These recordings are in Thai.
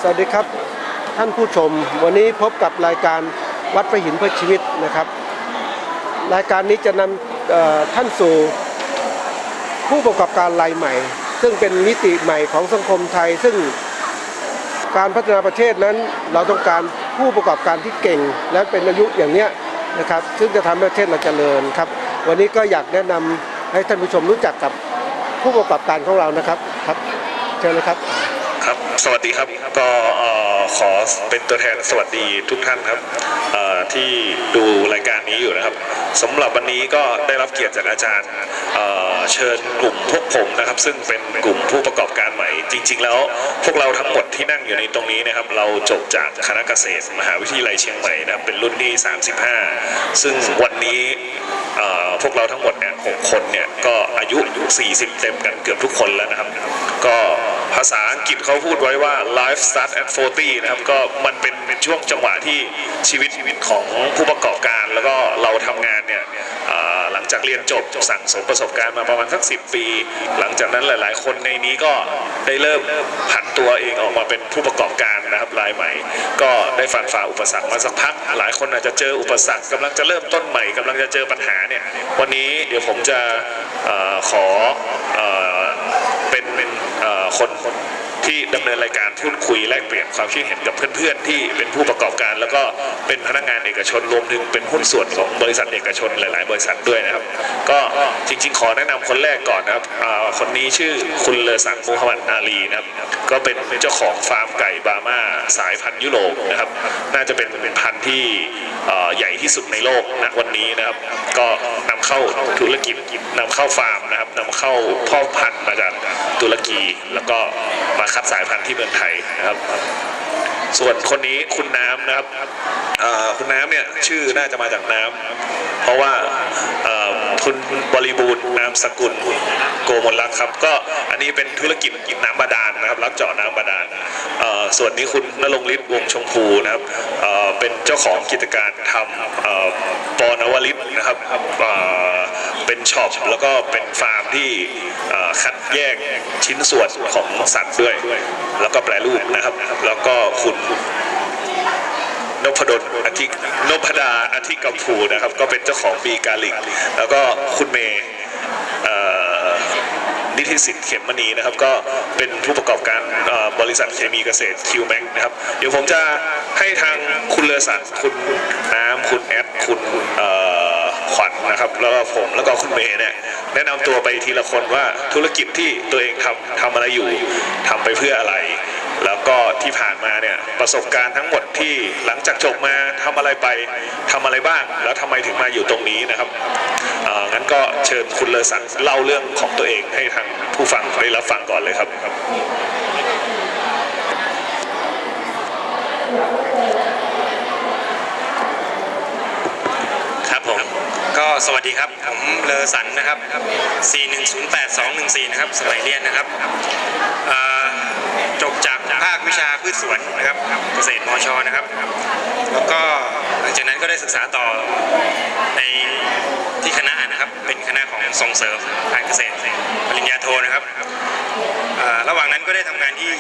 สวัสดีครับท่านผู้ชมวันนี้พบกับรายการวัดพระหินเพื่อชีวิตนะครับรายการนี้จะนำท่านสู่ผู้ประกอบการรายใหม่ซึ่งเป็นมิติใหม่ของสังคมไทยซึ่งการพัฒนาประเทศนั้นเราต้องการผู้ประกอบการที่เก่งและเป็นอายุอย่างเนี้ยนะครับซึ่งจะทำให้ประเทศเราเจริญครับวันนี้ก็อยากแนะนำให้ท่านผู้ชมรู้จักกับผู้ประกอบการของเรานะครับครับเชิญเลยครับครับสวัสดีครับก็ขอเป็นตัวแทนสวัสดีทุกท่านครับที่ดูรายการนี้อยู่นะครับสำหรับวันนี้ก็ได้รับเกียรติจากอาจารย์เชิญกลุ่มพวกผมนะครับซึ่งเป็นกลุ่มผู้ประกอบการใหม่จริงๆแล้วพวกเราทั้งหมดที่นั่งอยู่ในตรงนี้นะครับเราจบจากคณะเกษตรมหาวิทยาลัยเชียงใหม่นะครับเป็นรุ่นที่35ซึ่งวันนี้พวกเราทั้งหมดเนี่ย6คนเนี่ยก็อายุ40เต็มกันเกือบทุกคนแล้วนะครับก็ภาษาอังกฤษเขาพูดไว้ว่า life start at 40นะครับก็มันเป็นช่วงจังหวะที่ชีวิตของผู้ประกอบการแล้วก็เราทำงานเนี่ยหลังจากเรียนจบสั่งสมประสบการณ์มาประมาณสัก10 ปีหลังจากนั้นหลายๆคนในนี้ก็ได้เริ่มผันตัวเองออกมาเป็นผู้ประกอบการนะครับรายใหม่ก็ได้ฟันฝ่าอุปสรรคมาสักพักหลายคนอาจจะเจออุปสรรคกำลังจะเริ่มต้นใหม่กำลังจะเจอปัญหาเนี่ยวันนี้เดี๋ยวผมจะขอเป็นคนที่ดำเนินรายการพูดคุยแลกเปลี่ยนความคิดเห็นกับเพื่อนๆที่เป็นผู้ประกอบการแล้วก็เป็นพนักงานเอกชนรวมถึงเป็นหุ้นส่วนของบริษัทเอกชนหลายๆบริษัทด้วยนะครับก็จริงๆขอแนะนำคนแรกก่อนนะครับคนนี้ชื่อคุณเลอสังมูฮัมหมัดอาลีนะครับก็เป็นเจ้าของฟาร์มไก่บาม่าสายพันธุ์ยุโรปนะครับน่าจะเป็นพันธุ์ที่ใหญ่ที่สุดในโลกณวันนี้นะครับก็นำเข้าธุรกิจนำเข้าฟาร์มนะครับนำเข้าพ่อพันธุ์มาจากตุรกีแล้วก็มาคัดสายพันธุ์ที่เมืองไทยนะครับส่วนคนนี้คุณน้ำนะครับคุณน้ำเนี่ยชื่อน่าจะมาจากน้ำเพราะว่าคุณบริบูรณ์นามสกุลโกมลรักครับก็อันนี้เป็นธุรกิจน้ำบาดาลนะครับรับเจาะน้ำบาดาลส่วนนี้คุณณรงค์ฤทธิ์วงชมพูนะครับเป็นเจ้าของกิจการทำปอนวลิตนะครับเป็นช็อปแล้วก็เป็นฟาร์มที่คัดแยกชิ้นส่วนของสัตว์ด้วยแล้วก็แปรรูปนะครับแล้วก็คุณนพดลนพดาอธิกัมพูนะครับก็เป็นเจ้าของบีกาลิกแล้วก็คุณเมย์นิติสิทธิ์เข็มมณีนะครับก็เป็นผู้ประกอบการบริษัทเคมีเกษตรคิวแมงนะครับเดี๋ยวผมจะให้ทางคุณเลอสันคุณน้ำคุณแอดคุณขวัญนะครับแล้วก็ผมแล้วก็คุณเมย์เนี่ยแนะนำตัวไปทีละคนว่าธุรกิจที่ตัวเองทำอะไรอยู่ทำไปเพื่ออะไรแล้วก็ที่ผ่านมาเนี่ยประสบการณ์ทั้งหมดที่หลังจากจบมาทำอะไรไปทำอะไรบ้างแล้วทำไมถึงมาอยู่ตรงนี้นะครับงั้นก็เชิญคุณเลอสันเล่าเรื่องของตัวเองให้ทางผู้ฟังได้รับฟังก่อนเลยครับครับผมก็สวัสดีครับผมเลอสันนะครับ4108214นะครับสมัยเรียนนะครับจบจากภาควิชาพืชสวนนะครับเกษตรมช.นะครับแล้วก็หลังจากนั้นก็ได้ศึกษาต่อในที่คณะนะครับเป็นคณะของส่งเสริมการเกษตรปริญญาโทนะครับระหว่างนั้นก็ได้ทำงานที่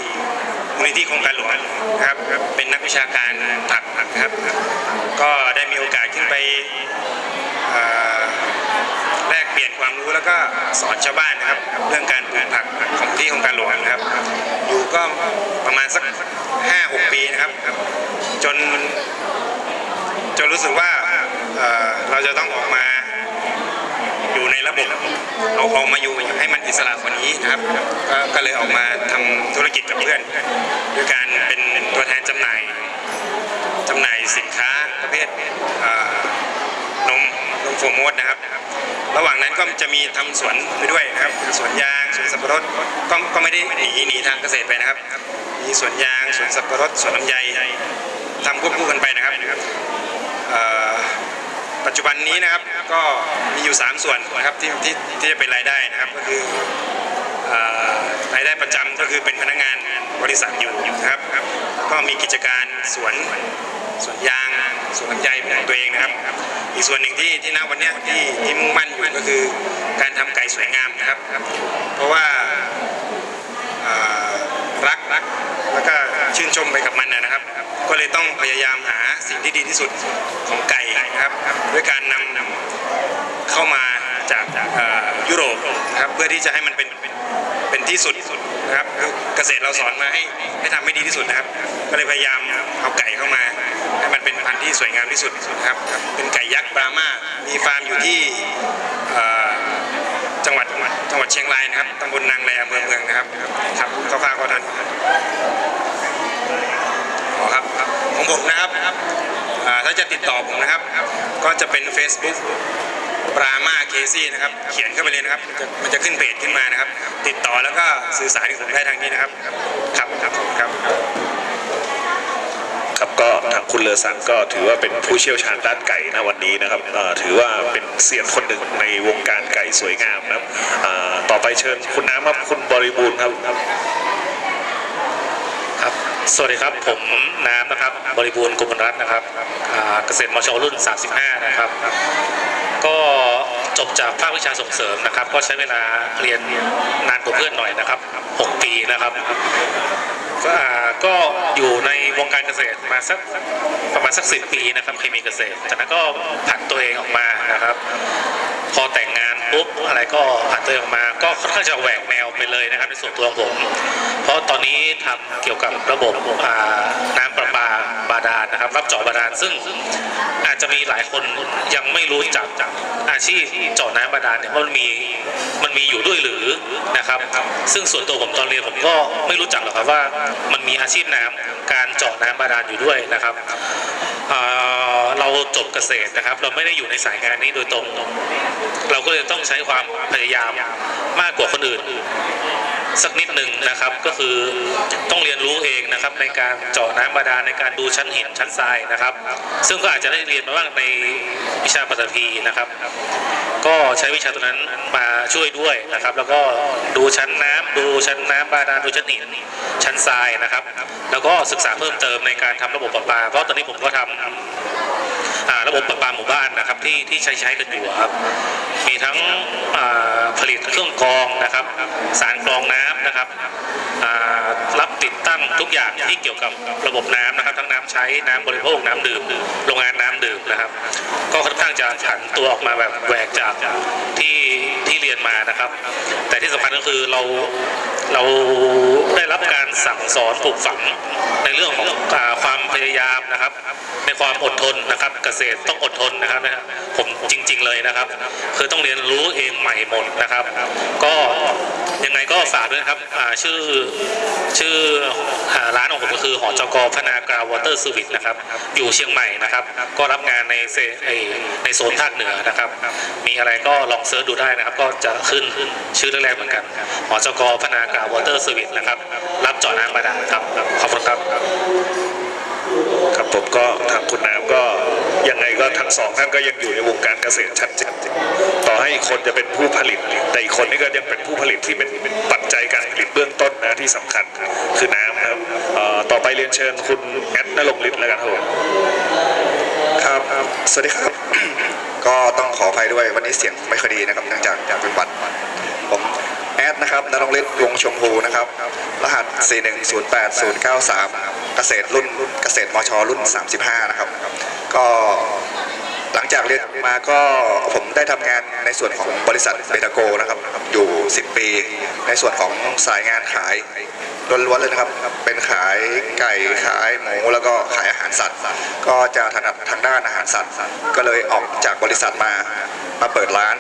มูลนิธิโครงการหลวงนะครับเป็นนักวิชาการผักนะครับก็ได้มีโอกาสขึ้นไปแลกเปลี่ยนความรู้แล้วก็สอนชาวบ้านนะครับเรื่องการปลูกผักของที่โครงการหลวงนะครับอยู่ก็ประมาณสัก 5-6 ปีนะครับจนรู้สึกว่าเราจะต้องออกมาอยู่ในระบบเอาออกมาอยู่ให้มันอิสระกว่านี้นะครับก็เลยออกมาทำธุรกิจกับเพื่อนด้วยการเป็นตัวแทนจำหน่ายสินค้าประเภทนมโฟร์โมสนะครับระหว่างนั้นก็จะมีทำสวนไปด้วยนะครับสวนยางสวนสับปะรดก็ไม่ได้หนีทางเกษตรไปนะครับมีสวนยางสวนสับปะรดสวนลำไยทำควบคู่กันไปนะครับปัจจุบันนี้นะครับก็มีอยู่3ส่วนนะครับที่จะเป็นรายได้นะครับก็คือรายได้ประจำก็คือเป็นพนักงานบริษัทอยู่นะครับก็มีกิจการสวนยางสวนลำไยของตัวเองนะครับอีกส่วนหนึ่งที่ณวันนี้ที่มุ่งมั่นอยู่ก็คือการทำไก่สวยงามนะครับเพราะว่ารักแล้วก็ชื่นช จมไปกับมันนะครับก็เลยต้องพยายามหาสิ่งที่ดีที่สุดของไก่นะครับด้วยการนำเข้ามาจากยุโรปนะครับเพื่อที่จะให้มันเป็นที่สุดนะครับเกษตรเราสอนมาให้ทำให้ดีที่สุดนะครับก็เลยพยายามเอาไก่เข้ามาให้มันเป็นพันธุ์ที่สวยงามที่สุดนะครับเป็นไก่ยักษ์บราม่ามีฟาร์มอยู่ที่จังหวัดเชียงรายนะครับตำบลนางแรอำเภอเมืองนะครับครับก็ฝากท่านครับของผมนะครับถ้าจะติดต่อผมนะครับก็จะเป็น Facebook ปรามาเคซี่นะครับเขียนเข้าไปเลยนะครับมันจะขึ้นเพจขึ้นมานะครับติดต่อแล้วก็สื่อสารกับผมได้ทางนี้นะครับครับก็ทางคุณเลอศักดิ์ก็ถือว่าเป็นผู้เชี่ยวชาญด้านไก่นะวันนี้นะครับถือว่าเป็นเซียนคนหนึ่งในวงการไก่สวยงามนะครับต่อไปเชิญคุณน้ำครับคุณบริบูรณ์ครับสวัสดีครับผมน้ำนะครับบริบูรณ์กุมลรัตน์นะครับเกษตรมชรุ่น35นะครับก็จบจากภาควิชาส่งเสริมนะครับก็ใช้เวลาเรียนนานกว่าเพื่อนหน่อยนะครับ6 ปีนะครับก็อยู่ในวงการเกษตรมาประมาณสัก10 ปีนะครับเคมีเกษตรจากนั้นก็ผันตัวเองออกมานะครับพอแต่งงานปุ๊บอะไรก็ผันตัวเองออกมาก็ค่อนข้างจะแหวกแนวไปเลยนะครับในส่วนตัวของผมเพราะตอนนี้ทำเกี่ยวกับระบบน้ำประปาบาดาลนะครับรับเจาะบาดาลซึ่งอาจจะมีหลายคนยังไม่รู้จักอาชีพเจาะน้ำบาดาลเนี่ยว่ามันมีอยู่ด้วยหรือนะครับซึ่งส่วนตัวผมตอนเรียนผมก็ไม่รู้จักหรอกครับว่ามันมีอาชีพน้ำการเจาะน้ำบาดาลอยู่ด้วยนะครับเราจบเกษตรนะครับเราไม่ได้อยู่ในสายงานนี้โดยตรงเราก็เลยต้องใช้ความพยายามมากกว่าคนอื่นสักนิดหนึ่งนะครับก็คือต้องเรียนรู้เองนะครับในการเจาะน้ำบาดาลในการดูชั้นหินชั้นทรายนะครับซึ่งก็อาจจะได้เรียนมาบ้างในวิชาปฐพีนะครับก็ใช้วิชาตัวนั้นมาช่วยด้วยนะครับแล้วก็ดูชั้นน้ำบาดาลดูชั้นหินชั้นทรายนะครับแล้วก็ศึกษาเพิ่มเติมในการทำระบบประปาเพราะตอนนี้ผมก็ทำระบบประปาหมู่บ้านนะครับที่ใช้กันอยู่ครับมีทั้งผลิตเครื่องกรองนะครับสารกรองน้ำนะครับรับติดตั้งทุกอย่างที่เกี่ยวกับระบบน้ำนะครับทั้งน้ำใช้น้ำบริโภคน้ำดื่มโรงงานน้ำดื่มนะครับก็ค่อนข้างจะผันตัวออกมาแบบแหวกจากที่เรียนมานะครับแต่ที่สำคัญก็คือเราได้รับการสั่งสอนปลูกฝังในเรื่องของความพยายามนะครับในความอดทนนะครับเกษตรต้องอดทนนะครับผมจริงๆเลยนะครับคือต้องเรียนรู้เองใหม่หมดนะครับก็ยังไงก็ฝากด้วยนะครับชื่อร้านของผมก็คือหอจก.พนากราววอเตอร์เซอร์วิสนะครับอยู่เชียงใหม่นะครับก็รับงานในโซนภาคเหนือนะครับมีอะไรก็ลองเสิร์ชดูได้นะครับก็จะขึ้นชื่อแรกๆเหมือนกันหอจก.พนากราววอเตอร์เซอร์วิสนะครับรับเจาะน้ำบาดาลครับขอบคุณครับครับผมก็ทางคุณน้ำก็ยังไงก็ทั้งสองท่านก็ยังอยู่ในวงการเกษตรชัดเจนต่อให้อีกคนจะเป็นผู้ผลิตแต่อีกคนนี่ก็ยังเป็นผู้ผลิตที่เป็นปัจจัยการผลิตเบื้องต้นนะที่สำคัญคือน้ำนะครับต่อไปเรียนเชิญคุณแอดณรงค์ฤทธิ์แล้วกันครับ ครับสวัสดีครับ ก็ต้องขออภัยด้วยวันนี้เสียงไม่ค่อยดีนะครับเนื่องจากเป็นหวัดผมแอดนะครับณรงค์ฤทธิ์วงชมพูนะครับรหัส4108093เกษตรมชรุ่น35นะครับก็หลังจากเรียนมาก็ผมได้ทำงานในส่วนของบริษัทเบตาโกนะครับอยู่10 ปีในส่วนของสายงานขายล้วนๆเลยนะครับเป็นขายไก่ขายหมูแล้วก็ขายอาหารสัตว์ก็จะถนัดทางด้านอาหารสัตว์ก็เลยออกจากบริษัทมาเปิดร้าน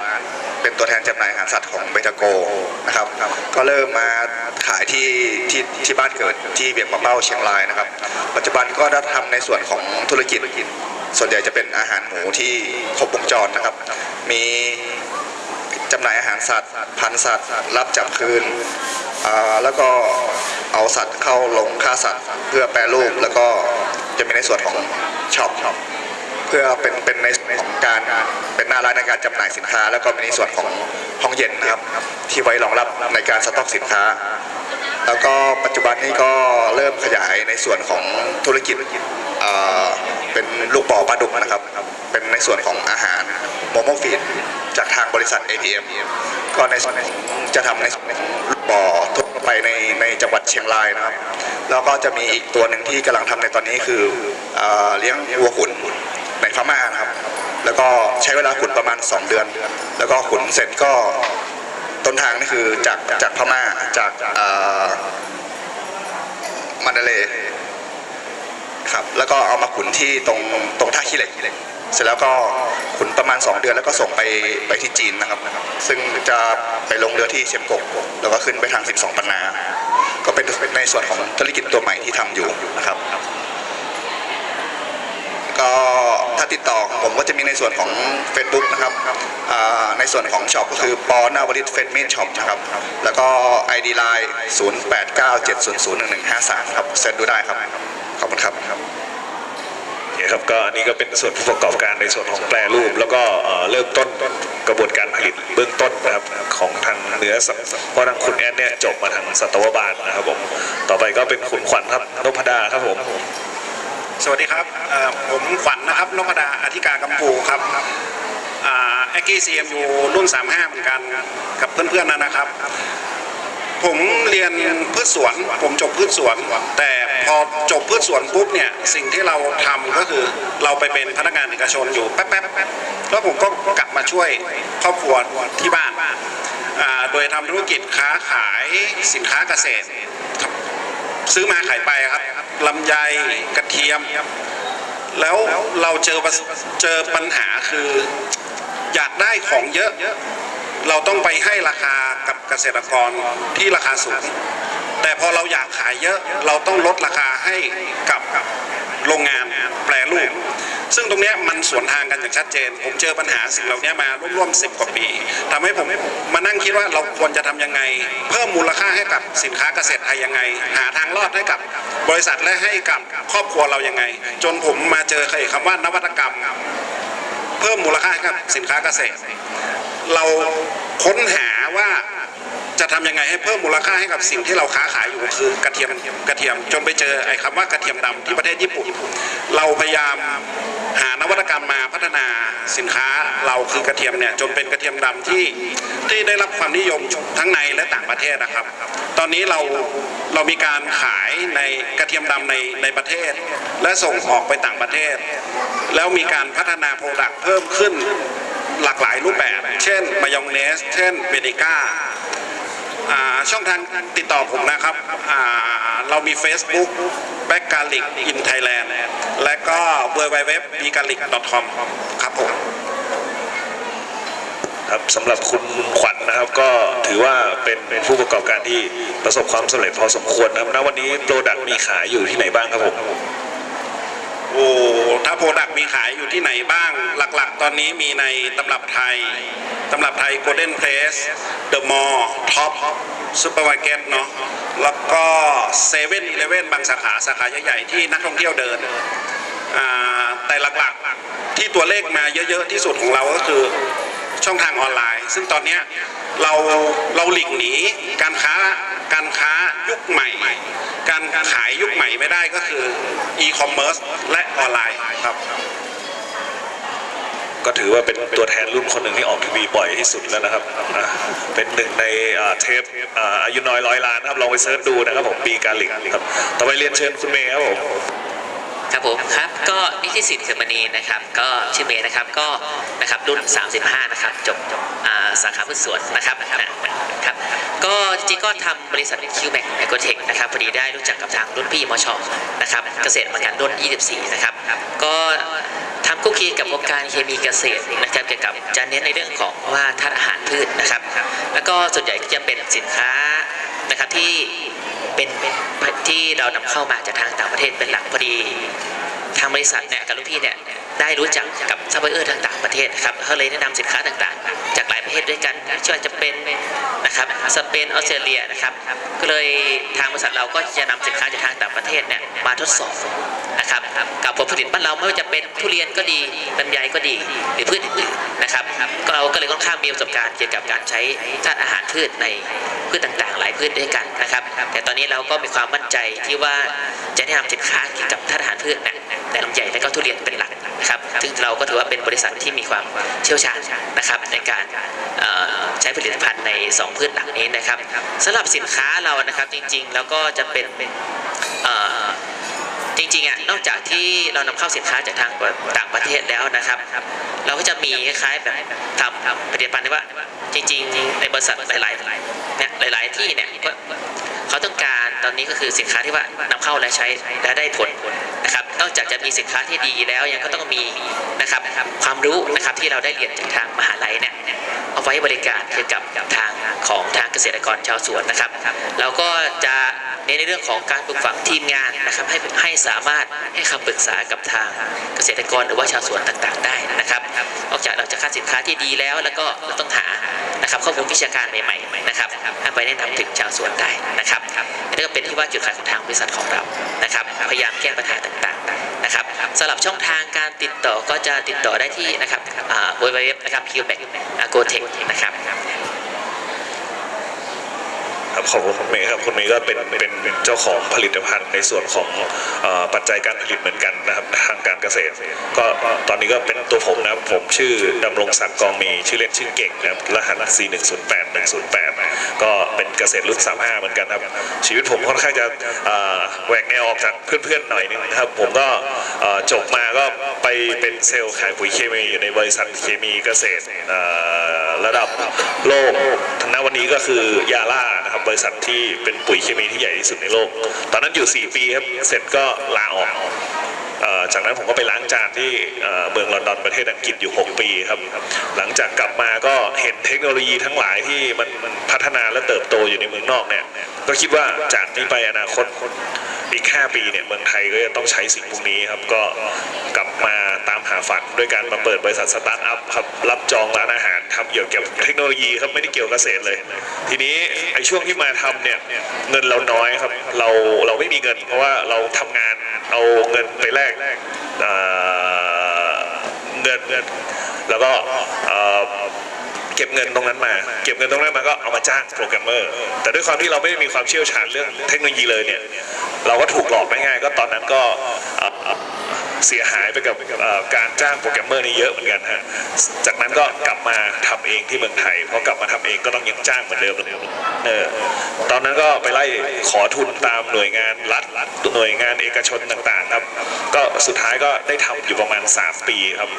เป็นตัวแทนจำหน่ายอาหารสัตว์ของเบตาโกนะครับก็เริ่มมาขายที่บ้านเกิดที่เวียงปะเป้าเชียงรายนะครับปัจจุบันก็ได้ทำในส่วนของธุรกิจส่วนใหญ่จะเป็นอาหารหมูที่ครบวงจรนะครับมีจำหน่ายอาหารสัตว์พันธุ์สัตว์รับจับคืนแล้วก็เอาสัตว์เข้าลงฆ่าสัตว์เพื่อแปรรูปแล้วก็จะมีในส่วนของช็อปเพื่อเป็นในของการเป็นหน้าร้านในการจำหน่ายสินค้าแล้วก็มีในส่วนของห้องเย็นนะครับที่ไว้รองรับในการสต็อกสินค้าแล้วก็ปัจจุบันนี้ก็เริ่มขยายในส่วนของธุรกิจเป็นลูกบ่อปลาดุกนะครับเป็นในส่วนของอาหารโมโมฟีดจากทางบริษัท APM ก็ในจะทำใน บ่อทั่วไปในจังหวัดเชียงรายนะครับแล้วก็จะมีอีกตัวหนึ่งที่กำลังทำในตอนนี้คือเลี้ยงวัวขุนในพม่านะครับแล้วก็ใช้เวลาขุนประมาณ2 เดือนแล้วก็ขุนเสร็จก็ต้นทางนี่คือจากพม่าจากมันดาเลย์ครับแล้วก็เอามาขุนที่ตรงท่าขี้เหล็กเสร็จแล้วก็ขุนประมาณ2 เดือนแล้วก็ส่งไปที่จีนนะครับซึ่งจะไปลงเรือที่เชียงกงแล้วก็ขึ้นไปทาง12 ปันนาก็เป็นในส่วนของธุรกิจตัวใหม่ที่ทำอยู่นะครับก็ถ้าติดต่อผมก็จะมีในส่วนของ Facebook นะครับในส่วนของช็อปก็คือปนาวริตเฟซมินช็อปนะครับแล้วก็ ID Line 0897001153ครับเซ็นดูได้ครับขอบคุณครับ โอเคครับก็อันนี้ก็เป็นส่วนผู้ประกอบการในส่วนของแปรรูป แล้วก็เริ่มต้นกระบวนการผลิตเบื้องต้นนะครับของทางเนื้อเพราะทางคุณแอนเนี่ยจบมาทางสัตวบาลนะครับผมต่อไปก็เป็นคุณขวัญครับนพดาครับผม สวัสดีครับผมขวัญนะครับนพดาอธิการกัมพูครับแอคกี้ CMU รุ่น 35 เหมือนกันกับเพื่อนๆนะครับ ผมเรียนพืชสวนผมจบพืชสวน แต่พอจบพืชสวนปุ๊บเนี่ยสิ่งที่เราทำก็คือเราไปเป็นพนักงานเอกชนอยู่แป๊บๆแล้วผมก็กลับมาช่วยครอบครัวที่บ้านโดยทำธุรกิจค้าขายสินค้าเกษตรซื้อมาขายไปครับลำไยกระเทียมแล้วเราเจอปัญหาคืออยากได้ของเยอะเราต้องไปให้ราคากับเกษตรกรที่ราคาสูงแต่พอเราอยากขายเยอะเราต้องลดราคาให้กับโรงงานแปรรูปซึ่งตรงนี้มันสวนทางกันอย่างชัดเจนผมเจอปัญหาสิ่งเหล่านี้มาร่วม10 กว่าปีทำให้ผมมานั่งคิดว่าเราควรจะทำยังไงเพิ่มมูลค่าให้กับสินค้าเกษตรไทยยังไงหาทางรอดให้กับบริษัทและให้กับครอบครัวเรายังไงจนผมมาเจอคำว่านวัตกรรมเพิ่มมูลค่าให้กับสินค้าเกษตรเราค้นหาว่าจะทำยังไงให้เพิ่มมูลค่าให้กับสิ่งที่เราค้าขายอยู่คือกระเทียมจนไปเจอไอ้คำว่ากระเทียมดำที่ประเทศญี่ปุ่นเราพยายามหานวัตกรรมมาพัฒนาสินค้าเราคือกระเทียมเนี่ยจนเป็นกระเทียมดำที่ได้รับความนิยมทั้งในและต่างประเทศนะครับตอนนี้เรามีการขายในกระเทียมดำในประเทศและส่งออกไปต่างประเทศแล้วมีการพัฒนาโปรดักต์เพิ่มขึ้นหลากหลายรูปแบบเช่นมายองเนสเช่นเวนิก้าช่องทางติดต่อผมนะครับเรามี Facebook Black Garlic in Thailand และก็ www.bgarlic.com ครับผมครับสำหรับคุณขวัญนะครับก็ถือว่าเป็นผู้ประกอบการที่ประสบความสำเร็จพอสมควรนะครับณวันนี้โปรดักต์มีขายอยู่ที่ไหนบ้างครับผมถ้าโปรดักต์มีขายอยู่ที่ไหนบ้างหลักๆตอนนี้มีในตำรับไทยGolden Place The Mall Top Supermarket เนาะแล้วก็7-Eleven บางสาขาใหญ่ๆที่นักท่องเที่ยวเดินแต่หลักๆที่ตัวเลขมาเยอะๆที่สุดของเราก็คือช่องทางออนไลน์ซึ่งตอนนี้เราหลีกหนีการค้ายุคใหม่การขายยุคใหม่ไม่ได้ก็คืออีคอมเมิร์ซและออนไลน์ครับก็ถือว่าเป็นตัวแทนรุ่นคนหนึ่งที่ออกทีวีบ่อยที่สุดแล้วนะครับเป็นหนึ่งในเทปอายุน้อย100 ล้านครับลองไปเสิร์ชดูนะครับผมปีการลิกครับต่อไปเรียนเชิญคุณเมย์ครับผมครับผมครับก็นิติสิทธิ์เขมณีนะครับก็ชื่อเมย์นะครับก็นะครับรุ่น35นะครับจบสาขาพืชสวนนะครับก็จริงๆก็ทำบริษัท QMAX Agrotech นะครับพอดีได้รู้จักกับทางรุ่นพี่มชนะครับเกษตรเหมือนกันรุ่น24นะครับก็ทำคุกคีกับโครงการเคมีเกษตรนะครับเกี่ยวกับจะเน้นในเรื่องของว่าธาตุอาหารพืชนะครับแล้วก็ส่วนใหญ่ก็จะเป็นสินค้านะครับที่เป็นที่เรานำเข้ามาจากทางต่างประเทศเป็นหลักพอดีทางบริษัทเนี่ยกับลูกพี่เนี่ยได้รู้จักกับซัพพลายเออร์ทางต่างประเทศครับเขาเลยแนะนำสินค้าต่างๆจากหลายประเทศด้วยกันช่วยจะเป็นนะครับสเปนออสเตรเลียนะครับก็เลยทางบริษัทเราก็จะนำสินค้าจากทางต่างประเทศเนี่ยมาทดสอบนะครับกับผลผลิตบ้านเราไม่ว่าจะเป็นทุเรียนก็ดีลำไยก็ดีหรือพืชอื่นๆนะครับเราก็เลยค่อนข้างมีประสบการณ์เกี่ยวกับการใช้ธาตุอาหารพืชในพืชต่างๆหลายพืชด้วยกันนะครับแต่ตอนนี้เราก็มีความมั่นใจที่ว่าจะได้นำสินค้าเกี่ยวกับธาตุอาหารพืช แต่ลำไยและก็ทุเรียนเป็นหลักนะครับซึ่งเราก็ถือว่าเป็นบริษัทที่มีความเชี่ยวชาญนะครับในการใช้ผลิตภัณฑ์ใน2พืชหลักนี้นะครับสำหรับสินค้าเรานะครับจริงๆแล้วก็จะเป็นจริงๆนอกจากที่เรานำเข้าสินค้าจากทางต่างประเทศแล้วนะครับเราก็จะมีคล้ายๆแบบทำผลิตภัณฑ์ที่ว่าจริงๆในบริษัทหลายๆที่เนี่ยเขาต้องการตอนนี้ก็คือสินค้าที่ว่านำเข้าและใช้และได้ผลนะครับนอกจากจะมีสินค้าที่ดีแล้วยังก็ต้องมีนะครับความรู้นะครับที่เราได้เรียนจากทางมหาลัยเนี่ยเอาไว้บริการเกี่ยวกับทางของทางเกษตรกรชาวสวนนะครับเราก็จะในเรื่องของการปลูกฝังทีมงานนะครับให้สามารถให้คำปรึกษากับทางเกษตรกรหรือว่าชาวสวนต่างๆได้นะครับนอกจากเราจะคัดสินค้าที่ดีแล้วก็เราต้องหานะครับข้อมูลวิชาการใหม่ๆนะครับให้ไปแนะนำถึงชาวสวนได้นะครับนี่ก็เป็นที่ว่าจุดขายของทางบริษัทของเรานะครับพยายามแก้ปัญหาต่างๆนะครับสำหรับช่องทางการติดต่อก็จะติดต่อได้ที่นะครับwww นะครับ QBank Agrotech นะครับขอบคุณคุณเมย์ครับคุณเมย์ก็เป็นเจ้าของผลิตภัณฑ์ในส่วนของปัจจัยการผลิตเหมือนกันนะครับทางการเกษตรก็ตอนนี้ก็เป็นตัวผมนะครับผมชื่อดำรงศักดิ์กองมีชื่อเล่นชื่อเก่งนะครับรหัส 4108108 ก็เป็นเกษตรรุ่น35เหมือนกันครับชีวิตผมค่อนข้างจะแหวกแนวออกจากเพื่อนๆหน่อยนึงนะครับผมก็จบมาก็ไปเป็นเซลล์ขายปุ๋ยเคมีอยู่ในบริษัทเคมีเกษตรระดับโลกณวันนี้ก็คือยาล่านะครับบริษัทที่เป็นปุ๋ยเคมีที่ใหญ่ที่สุดในโลกตอนนั้นอยู่4 ปีครับเสร็จก็ลาออกจากนั้นผมก็ไปล้างจานที่เมืองลอนดอนประเทศอังกฤษอยู่6 ปีครับหลังจากกลับมาก็เห็นเทคโนโลยีทั้งหลายที่มันพัฒนาและเติบโตอยู่ในเมืองนอกเนี่ยก็คิดว่าจากนี้ไปอนาคตอีก5 ปีเนี่ยเมืองไทยก็จะต้องใช้สิ่งพวกนี้ครับก็กลับมาตามหาฝันด้วยการมาเปิดบริษัทสตาร์ทอัพครับรับจองร้านอาหารทำเกี่ยวกับเทคโนโลยีครับไม่ได้เกี่ยวกับเกษตรเลยทีนี้ไอ้ช่วงที่มาทำเนี่ยเงินเราน้อยครับเราไม่มีเงินเพราะว่าเราทำงานเอาเงินไปแลกเงินแล้วก็เก็บเงินตรงนั้นมาก็เอามาจ้างโปรแกรมเมอร์แต่ด้วยความที่เราไม่ได้มีความเชี่ยวชาญเรื่องเทคโนโลยีเลยเนี่ยเราก็ถูกหลอกง่ายๆก็ตอนนั้นก็เสียหายไปกับการจ้างโปรแกรมเมอร์นี่เยอะเหมือนกันฮะจากนั้นก็กลับมาทำเองที่เมืองไทยพอกลับมาทำเองก็ต้องยังจ้างเหมือนเดิมตอนนั้นก็ไปไล่ขอทุนตามหน่วยงานรัฐหน่วยงานเอกชนต่างๆครับก็สุดท้ายก็ได้ทำอยู่ประมาณ3 ปีครับ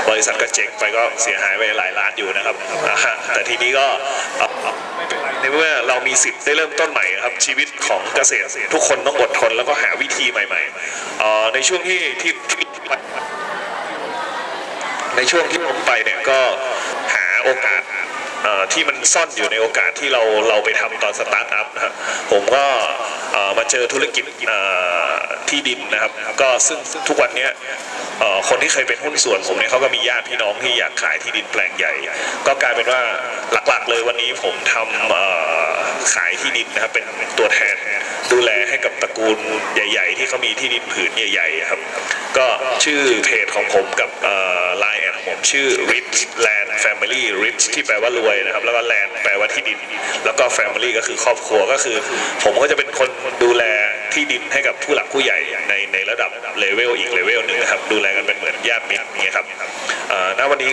บริษัทก็เจ๊งไปก็เสียหายไปหลายล้านอยู่นะครับแต่ทีนี้ก็ในเมื่อเรามีสิทธิ์ได้เริ่มต้นใหม่ครับชีวิตของเกษตรทุกคนต้องอดทนแล้วก็หาวิธีใหม่ๆในช่วงที่ผมไปเนี่ยก็หาโอกาสที่มันซ่อนอยู่ในโอกาสที่เราไปทำตอนสตาร์ทอัพนะครับผมก็มาเจอธุรกิจที่ดินนะครับก็ซึ่งทุกวันนี้คนที่เคยเป็นหุ้นส่วนผมเนี่ยเขาก็มีญาติพี่น้องที่อยากขายที่ดินแปลงใหญ่ก็กลายเป็นว่าหลักๆเลยวันนี้ผมทำขายที่ดินนะครับเป็นตัวแทนดูแลให้กับตระกูลใหญ่ๆที่เขามีที่ดินผืนใหญ่ๆครับก็ชื่อเพจของผมกับLine แอดของผมชื่อ Rich Land Family Rich ที่แปลว่ารวยนะครับแล้วก็ Land แปลว่าที่ดินแล้วก็ Family ก็คือครอบครัวก็คือผมก็จะเป็นคนดูแลที่ดินให้กับผู้หลักผู้ใหญ่ในระดับเลเวลอีกเลเวลหนึ่งนะครับดูแลกันเป็นเหมือนญาติมิตรอย่างเงี้ยครับณวันนี้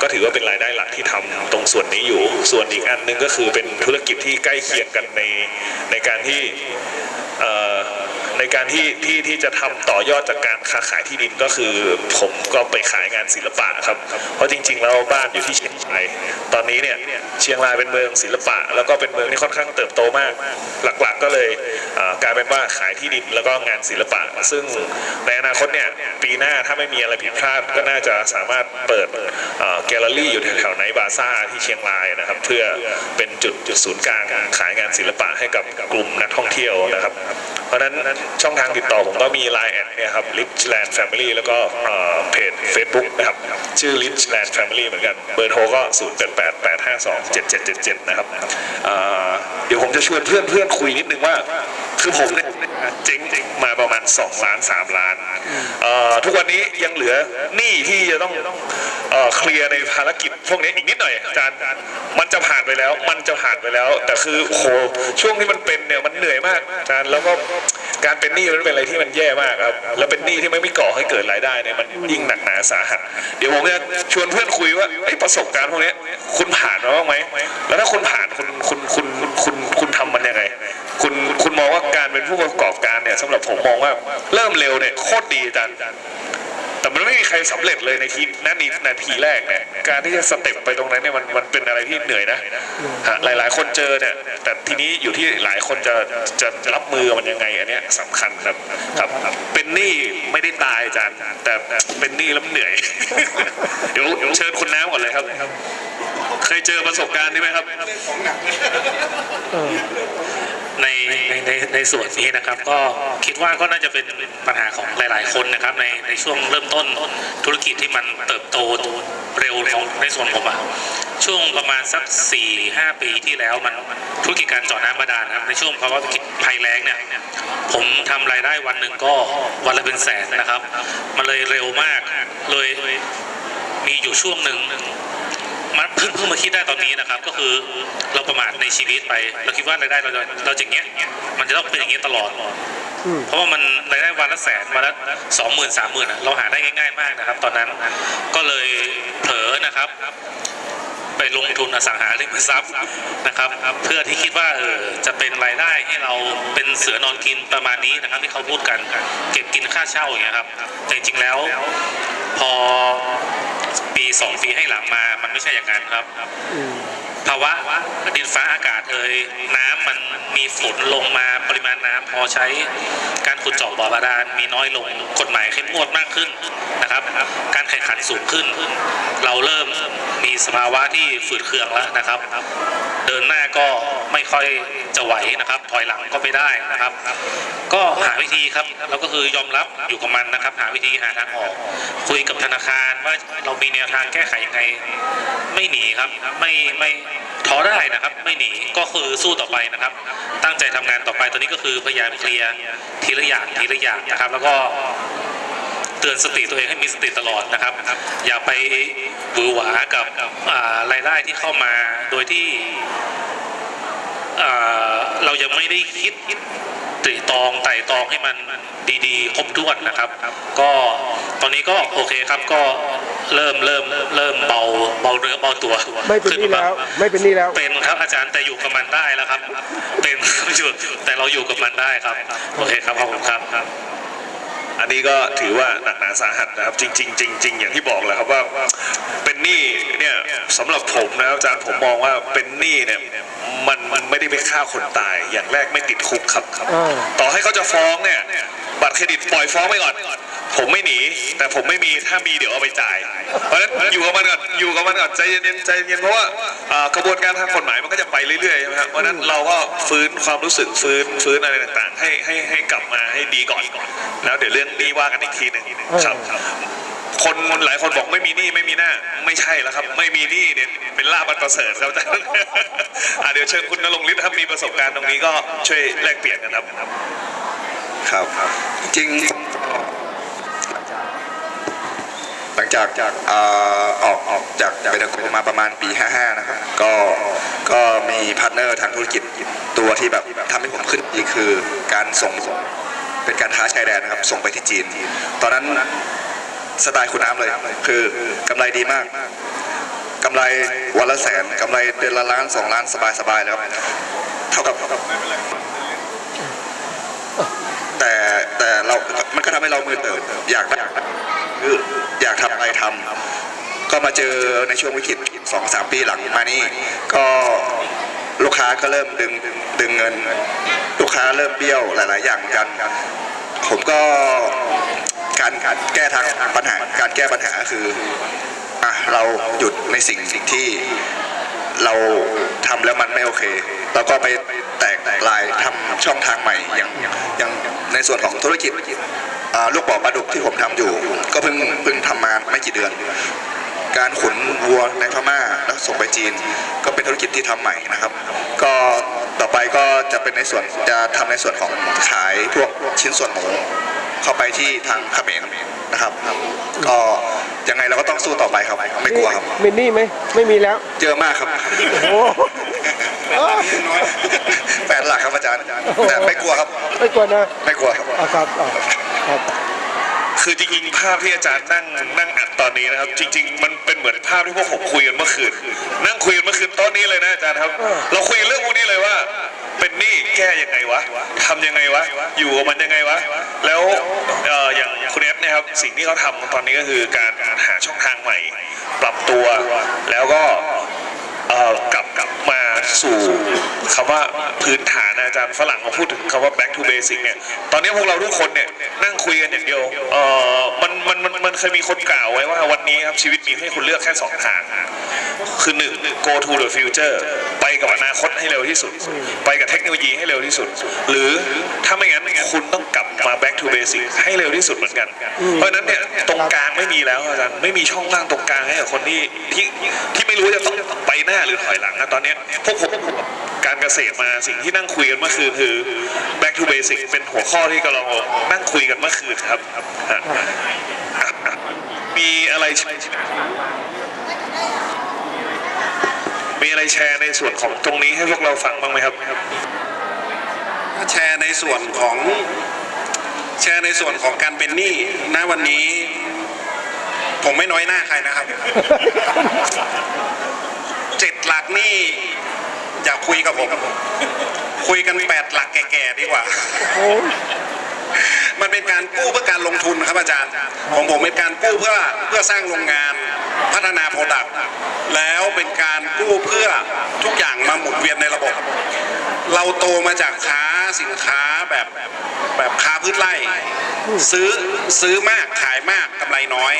ก็ถือว่าเป็นรายได้หลักที่ทำตรงส่วนนี้อยู่ส่วนอีกอันนึงก็คือเป็นธุรกิจที่ใกล้เคียงกันในการที่จะทำต่อยอดจากการค้าขายที่ดินก็คือผมก็ไปขายงานศิลปะครับเพราะจริงๆแล้วบ้านอยู่ที่เชียงรายตอนนี้เนี่ยเชียงรายเป็นเมืองศิลปะแล้วก็เป็นเมืองที่ค่อนข้างเติบโตมากหลักๆก็เลยกลายเป็นว่าขายที่ดินแล้วก็งานศิลปะซึ่งในอนาคตเนี่ยปีหน้าถ้าไม่มีอะไรผิดพลาดก็น่าจะสามารถเปิดแกลเลอรี่อยู่แถวๆไนท์บาซ่าที่เชียงรายนะครับเพื่อเป็นจุดศูนย์กลางขายงานศิลปะให้กับกลุ่มนักท่องเที่ยวนะครับเพราะฉะนั้นช่องทางติดต่อผมก็มี Line แอดเนี่ยครับ Rich Land Family แล้วก็เพจ Facebook นะครับชื่อ Rich Land Family เหมือนกันเบอร์โทรก็ 0888527777 นะครับเดี๋ยวผมจะชวนเพื่อนคุยนิดนึงว่าคือผมเนี่ยเจ๊งมาประมาณ2 ล้าน3 ล้านทุกวันนี้ยังเหลือหนี้ที่จะต้องเคลียร์ในภารกิจพวกนี้อีกนิดหน่อยอาจารย์มันจะผ่านไปแล้วแต่คือโอ้โหช่วงที่มันเป็นเนี่ยมันเหนื่อยมากอาจารย์แล้วก็ การเป็นหนี้มันเป็นอะไรที่มันแย่มากครับแล้วเป็นหนี้ที่ไม่ก่อให้เกิดรายได้เนี่ยมันยิ่งหนักหนาสาหัสเดี๋ยวผมจะชวนเพื่อนคุยว่าประสบการณ์พวกนี้คุณผ่านมาบ้างไหมแล้วถ้าคุณผ่านคุณทำมันยังไงคุณมองว่าการเป็นผู้ประกอบการเนี่ยสำหรับผมมองว่าเริ่มเร็วเนี่ยโคตรดีอาจารย์แต่มันไม่มีใครสำเร็จเลยในนาทีแรกเนี่ยการที่จะสเต็ปไปตรงนั้นเนี่ยมันเป็นอะไรที่เหนื่อยนะหลายๆคนเจอเนี่ยแต่ทีนี้อยู่ที่หลายคนจะรับมือมันยังไงอันเนี้ยสำคัญครับเป็นหนี้ไม่ได้ตายอาจารย์แต่เป็นหนี้แล้วเหนื่อย เดี๋ยวเชิญคุณน้ำก่อนเลยครับเคยเจอประสบการณ์นี้ไหมครับในส่วนนี้นะครับก็คิดว่าก็น่าจะเป็นปัญหาของหลายๆคนนะครับในช่วงเริ่มต้นธุรกิจที่มันเติบโตเร็วของในส่วนผมอะช่วงประมาณสัก 4-5 ปีที่แล้วมันธุรกิจการเจาะน้ำบาดาลนะครับในช่วงภาวะธุรกิจภัยแล้งเนี่ยผมทำรายได้วันหนึ่งก็วันละเป็นแสนนะครับมันเลยเร็วมากเลยมีอยู่ช่วงหนึ่งมันเพิ่งมาคิดได้ตอนนี้นะครับก็คือเราประมาทในชีวิตไปเราคิดว่ารายได้เราอย่างเงี้ยมันจะต้องเป็นอย่างเงี้ยตลอดเพราะว่ามันรายได้วันละแสนวันละ20,000-30,000เราหาได้ง่ายๆมากนะครับตอนนั้นก็เลยเผลอนะครับไปลงทุนอสังหาริมทรัพย์นะครับเพื่อที่คิดว่าจะเป็นรายได้ให้เราเป็นเสือนอนกินประมาณนี้นะครับที่เขาพูดกันเก็บกินค่าเช่าอย่างเงี้ยครับแต่จริงๆแล้วพอปี2 ปีให้หลังมามันไม่ใช่อย่างนั้นครับภาวะดินฟ้าอากาศน้ำมันมีฝนลงมาปริมาณน้ำพอใช้การขุดเจาะบ่อบาดาลมีน้อยลงกฎหมายเข้มงวดมากขึ้นนะครับการแข่งขันสูงขึ้นเราเริ่มมีสภาวะที่ฝืดเคืองแล้วนะครับเดินหน้าก็ไม่ค่อยจะไหวนะครับถอยหลังก็ไม่ได้นะครับก็หาวิธีครับเราก็คือยอมรับอยู่กับมันนะครับหาวิธีหาทางออกคุยกับธนาคารว่าเรามีแนวทางแก้ไขยังไงไม่หนีครับไม่ท้อได้นะครับไม่หนีก็คือสู้ต่อไปนะครับตั้งใจทำงานต่อไปตอนนี้ก็คือพยายามเคลียร์ทีละอย่างนะครับแล้วก็เตือนสติตัวเองให้มีสติตลอดนะครับอย่าไปหวือหวากับรายได้ที่เข้ามาโดยที่เรายังไม่ได้คิดไต่ตองให้มันดีๆครบถ้วนนะครับก็ตอนนี้ก็โอเคครับก็เริ่มเบาเนื้อเบาตัวไม่เป็นนี่แล้วเป็นครับอาจารย์แต่อยู่กับมันได้แล้วครับเป็นแต่เราอยู่กับมันได้ครับโอเคครับขอบคุณครับอันนี้ก็ถือว่าหนักหนาสาหัสนะครับจริงอย่างที่บอกแหละครับว่าเป็นหนี้เนี่ยสำหรับผมนะอาจารย์ผมมองว่าเป็นหนี้เนี่ยมันไม่ได้ไปฆ่าคนตายอย่างแรกไม่ติดคุกครับต่อให้เขาจะฟ้องเนี่ยบัตรเครดิตปล่อยฟ้องไปก่อนผมไม่หนีแต่ผมไม่มีถ้ามีเดี๋ยวเอาไปจ่ายเพราะฉะนั้นอยู่กับมันก่อนใจเย็นเพราะว่ากระบวนการทางกฎหมายมันก็จะไปเรื่อยๆใช่ไหมครับเพราะฉะนั้นเราก็ฟื้นความรู้สึกฟื้นอะไรต่างๆให้กลับมาให้ดีก่อนแล้วเดี๋ยวเรื่องนี้ว่ากันอีกทีหนึ่งครับคนหลายคนบอกไม่มีหนี้ไม่มีหน้าไม่ใช่แล้วครับไม่มีหนี้เนี่ยเป็นลาภอันประเสริฐครับอาจารย์เดี๋ยวเชิญคุณณรงค์ฤทธิ์ครับมีประสบการณ์ตรงนี้ก็ช่วยแลกเปลี่ยนกันครับจริงหลังจากออกจากเบตาโกมาประมาณปี 55 นะครับก็มีพาร์ทเนอร์ทางธุรกิจตัวที่แบบทำให้ผมขึ้นอีกคือการส่งเป็นการค้าชายแดนนะครับส่งไปที่จีนตอนนั้นสไตล์คุณน้ำเลยคือกำไรดีมากกำไรวันละแสนกำไรเดือนละล้าน2 ล้านสบายๆแล้วเท่ากับแต่เรามันก็ทำให้เรามือเติบอยากทำอะไรทำก็มาเจอในช่วงวิกฤต 2-3 ปีหลังมานี่ก็ลูกค้าก็เริ่มดึงเงินลูกค้าเริ่มเบี้ยวหลายๆอย่างเหมือนกันผมก็การแก้ทางปัญหาการแก้ปัญหาคือเราหยุดในสิ่งที่เราทำแล้วมันไม่โอเคเราก็ไปแตกลายทำช่องทางใหม่อย่างในส่วนของธุรกิจลูกบ่อปลาดุกที่ผมทำอยู่ก็เพิ่งทำมาไม่กี่เดือนการขุนวัวในพม่าแล้วส่งไปจีนก็เป็นธุรกิจที่ทำใหม่นะครับก็ต่อไปก็จะเป็นจะทำในส่วนของขายพวกชิ้นส่วนหมูเข้าไปที่ทางเขมรนะครับก็ยังไงเราก็ต้องสู้ต่อไปครับไม่กลัวครับมีหนี้ไหมไม่มีแล้วเยอะมากครับโอ้ 8 หลักครับอาจารย์แต่ไม่กลัวครับ ไม่กลัวนะ ไม่กลัวครับ ครับครับ คือจริงๆภาพที่อาจารย์นั่งอัดตอนนี้นะครับ จริง ๆ มันเป็นเหมือนภาพที่พวกผมคุยกันเมื่อคืน นั่งคุยกันเมื่อคืนโต๊ะนี้เลยนะอาจารย์ครับ เราคุยเรื่องพวกนี้เลยว่า เป็นหนี้แก้ยังไงวะทำยังไงวะอยู่กับมันยังไงวะแล้วอย่างคุณเอฟเนี่ยครับสิ่งที่เขาทำตอนนี้ก็คือการหาช่องทางใหม่ ปรับตัวแล้วก็กลับมาสู่คำว่าพื้นฐานอาจารย์ฝรั่งเขาพูดถึงคำว่า back to basic เนี่ยตอนนี้พวกเราทุกคนเนี่ยนั่งคุยกันอย่างเดียวมันเคยมีคนกล่าวไว้ว่าวันนี้ครับชีวิตมีให้คุณเลือกแค่2 ทางคือ1 go to the future ไปกับอนาคตให้เร็วที่สุด ไปกับเทคโนโลยีให้เร็วที่สุด หรือถ้าไม่งั้นคุณต้องกลับมา back to basic ให้เร็วที่สุดเหมือนกันเพราะฉะนั้นเนี่ยตรงกลางไม่มีแล้วอาจารย์ไม่มีช่องว่างตรงกลางให้กับคนที่ไม่รู้จะต้องไปหน้าหรือถอยหลังนะตอนนี้พวกผมการเกษตรมาสิ่งที่นั่งคุยกันเมื่อคืนคือ back to basic เป็นหัวข้อที่กำลังนั่งคุยกันเมื่อคืนครับมีอะไรแชร์ในส่วนของตรงนี้ให้พวกเราฟังบ้างไหมครับแชร์ในส่วนของการเป็นหนี้ณวันนี้ ผมไม่น้อยหน้าใครนะครับ 7 หลักนี่อย่าคุยกับผมคุยกัน8 หลักแก่ๆดีกว่ามันเป็นการกู้เพื่อการลงทุนครับอาจารย์ของผมเป็นการกู้เพื่อสร้างโรงงานพัฒนาโปรดักต์แล้วเป็นการกู้เพื่อทุกอย่างมาหมุนเวียนในระบบ เราโตมาจากค้าสินค้าแบบค้าพืชไร่ซื้อมากขายมากกำไรน้อย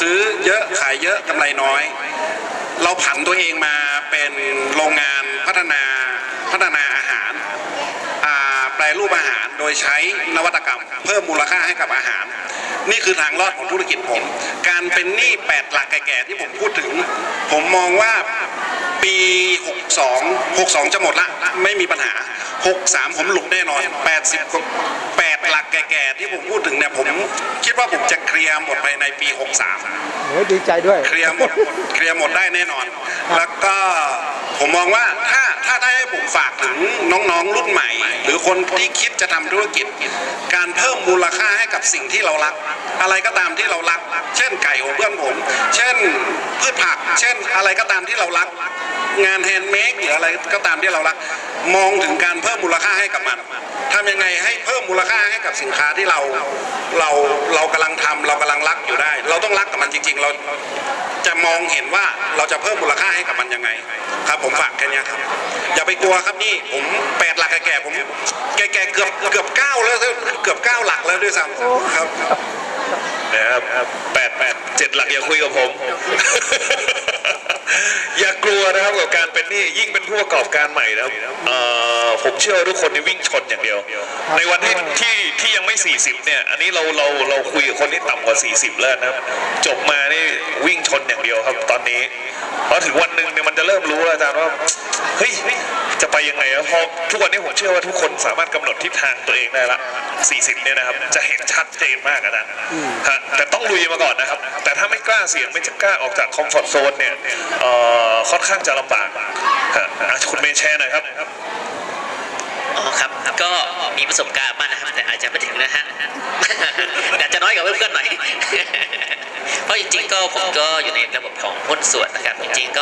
ซื้อเยอะขายเยอะกำไรน้อยเราผันตัวเองมาเป็นโรงงานพัฒนาอาหารแปรรูปอาหารโดยใช้นวัตกรรมเพิ่มมูลค่าให้กับอาหารนี่คือทางรอดของธุรกิจผมการเป็นหนี้8 หลักแก่ๆที่ผมพูดถึงผมมองว่าปี62จะหมดละไม่มีปัญหา63ผมหลุดแน่นอน8 หลักแก่ๆที่ผมพูดถึงเนี่ยผมคิดว่าผมจะเคลียร์หมดภายในปี63โอ้ดีใจด้วยเคลียร์หมดได้แน่นอนแล้วก็ผมมองว่าถ้าได้ให้ผมฝากถึงน้องๆรุ่นใหม่หรือคนที่คิดจะทำธุรกิจการเพิ่มมูลค่าให้กับสิ่งที่เรารักอะไรก็ตามที่เรารักเช่นไก่ของเพื่อนผมเช่นพืชผักเช่นอะไรก็ตามที่เรารักงานแฮนด์เมดหรืออะไรก็ตามที่เรารักมองถึงการเพิ่มมูลค่าให้กับมันทำยังไงให้เพิ่มมูลค่าให้กับสินค้าที่เรากำลังทำเรากำลังรักอยู่ได้เราต้องรักกับมันจริงๆเราจะมองเห็นว่าเราจะเพิ่มมูลค่าให้กับมันยังไงครับผมฝากแค่นี้ครับอย่าไปกลัวครับนี่ผม8 หลักแก่ๆผมแก่ๆเกือบ9แล้วเกือบ9 หลักแล้วด้วยซ้ำครับนะครับ7 หลักอย่าคุยกับผม อย่ากลัวนะครับกับการเป็นหนี้ยิ่งเป็นผู้ประกอบการใหม่นะครับผมเชื่อว่าทุกคนนี่วิ่งชนอย่างเดียวในวันที่ยังไม่40เนี่ยอันนี้เราคุยกับคนที่ต่ำกว่า40แล้วนะครับจบมานี่วิ่งชนอย่างเดียวครับตอนนี้พอถึงวันหนึ่งเนี่ยมันจะเริ่มรู้อาจารย์ว่าเฮ้ยจะไปยังไงเพราะทุกวันนี้ผมเชื่อว่าทุกคนสามารถกำหนดทิศทางตัวเองได้ละ40เนี่ยนะครับจะเห็นชัดเจนมากนะแต่ต้องลุยมาก่อนนะครับแต่ถ้าไม่กล้าเสี่ยงไม่กล้าออกจากคอมฟอร์ตโซนเนี่ยค่อนข้างจะลำบากคุณเมย์แชร์หน่อยครับอ๋อครับก็มีประสบการณ์มากนะครับแต่อาจจะไม่ถึงนะฮะอาจจะน้อยกว่าเพื่อนๆหน่อยเพราะจริงๆก็ผมก็อยู่ในระบบของหุ้นส่วนนะครับจริงๆ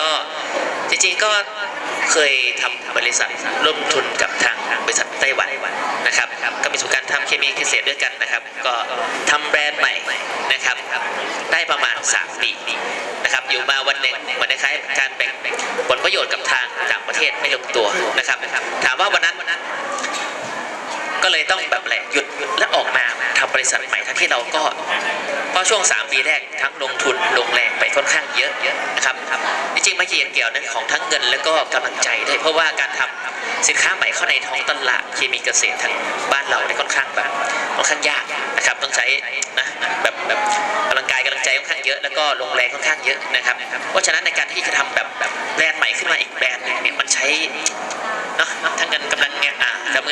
ก็เคยทำบริษัทร่วมทุนกับทางบริษัทไต้หวันนะครับก็มีประสบการณ์ทำเคมีเกษตรด้วยกันนะครับก็ทำแบรนด์ใหม่นะครับได้ประมาณ3 ปีนะครับอยู่มาวันหนึ่งมันคล้ายๆการแบ่งผลประโยชน์กับทางต่างประเทศไม่ลงตัวนะครับถามว่าวันนั้นก็เลยต้องแบบหยุดและออกมาทำบริษัทใหม่ทั้งที่เราก็เพราะช่วง3 ปีแรกทั้งลงทุนลงแรงไปค่อนข้างเยอะนะครับจริงๆไม่เกี่ยวนั้นของทั้งเงินแล้วก็กำลังใจด้วยเพราะว่าการทำสินค้าใหม่เข้าในท้องตลาดเคมีเกษตรทางบ้านเราเนี่ยค่อนข้างยากนะครับต้องใช้นะแบบกำลังกายกำลังใจค่อนข้างเยอะแล้วก็ลงแรงค่อนข้างเยอะนะครับเพราะฉะนั้นในการที่จะทำแบบแบรนด์ใหม่ขึ้นมาอีกแบรนด์นึงเนี่ยมันใช้เนาะทั้งเงินกำลังเงิ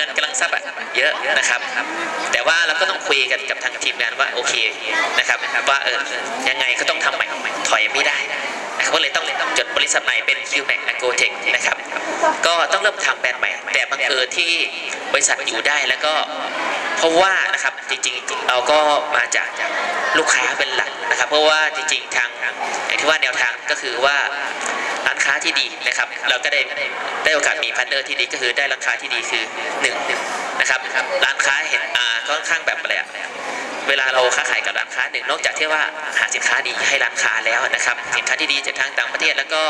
นกำลังทรัพย์เยอะนะครับแต่ว่าเราก็ต้องคุยกันกับทางทีมงานว่าโอเคนะครับว่ายังไงก็ต้องทำใหม่ถอยไม่ได้นะครับก็เลยต้องจดบริษัทใหม่เป็น QMAX Agrotech นะครับก็ต้องเริ่มทำแบรนด์ใหม่แต่ แต่บังเอิญที่บริษัทอยู่ได้แล้วก็เพราะว่านะครับจริงๆเราก็มาจากลูกค้าเป็นหลักนะครับเพราะว่าจริงๆทางอย่างที่ว่าแนวทางก็คือว่าร้านค้าที่ดีนะครับเราก็ได้โอกาสมีพาร์ทเนอร์ที่ดีก็คือได้ร้านค้าที่ดีคือ1นะครับร้านค้าเห็นค่อนข้างแบบอะไรอะเวลาเราค้าขายกับร้านค้าหนึ่งนอกจากที่ว่าหาสินค้าดีให้ร้านค้าแล้วนะครับสินค้าที่ดีจากทางต่างประเทศแล้วก็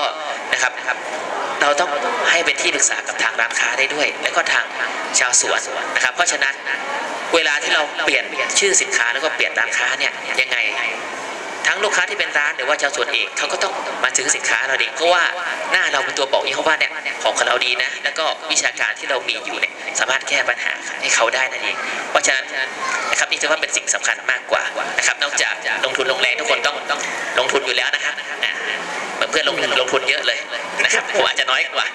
นะครับเราต้องให้เป็นที่ปรึกษากับทางร้านค้าได้ด้วย แล้วก็ทางชาวสวนนะครับเพราะฉะนั้นเวลาที่เราเปลี่ยนชื่อสินค้าแล้วก็เปลี่ยนร้านค้าเนี่ยยังไงทั้งลูกค้าที่เป็นร้านหรือว่าชาวสวนเองเขาก็ต้องมาซื้อสินค้าเราเองเพราะว่าหน้าเราเป็นตัวบอกเขาว่าเนี่ยของเราดีนะแล้วก็วิชาการที่เรามีอยู่เนี่ยสามารถแก้ปัญหาให้เขาได้นั่นเองเพราะฉะนั้นนะครับนี่ถือว่าเป็นสิ่งสำคัญมากกว่านะครับนอกจากลงทุนลงแรงทุกคนต้องลงทุนอยู่แล้วนะครับเหมือนเพื่อนลงทุนเยอะเลยนะครับผมอาจจะน้อยกว่า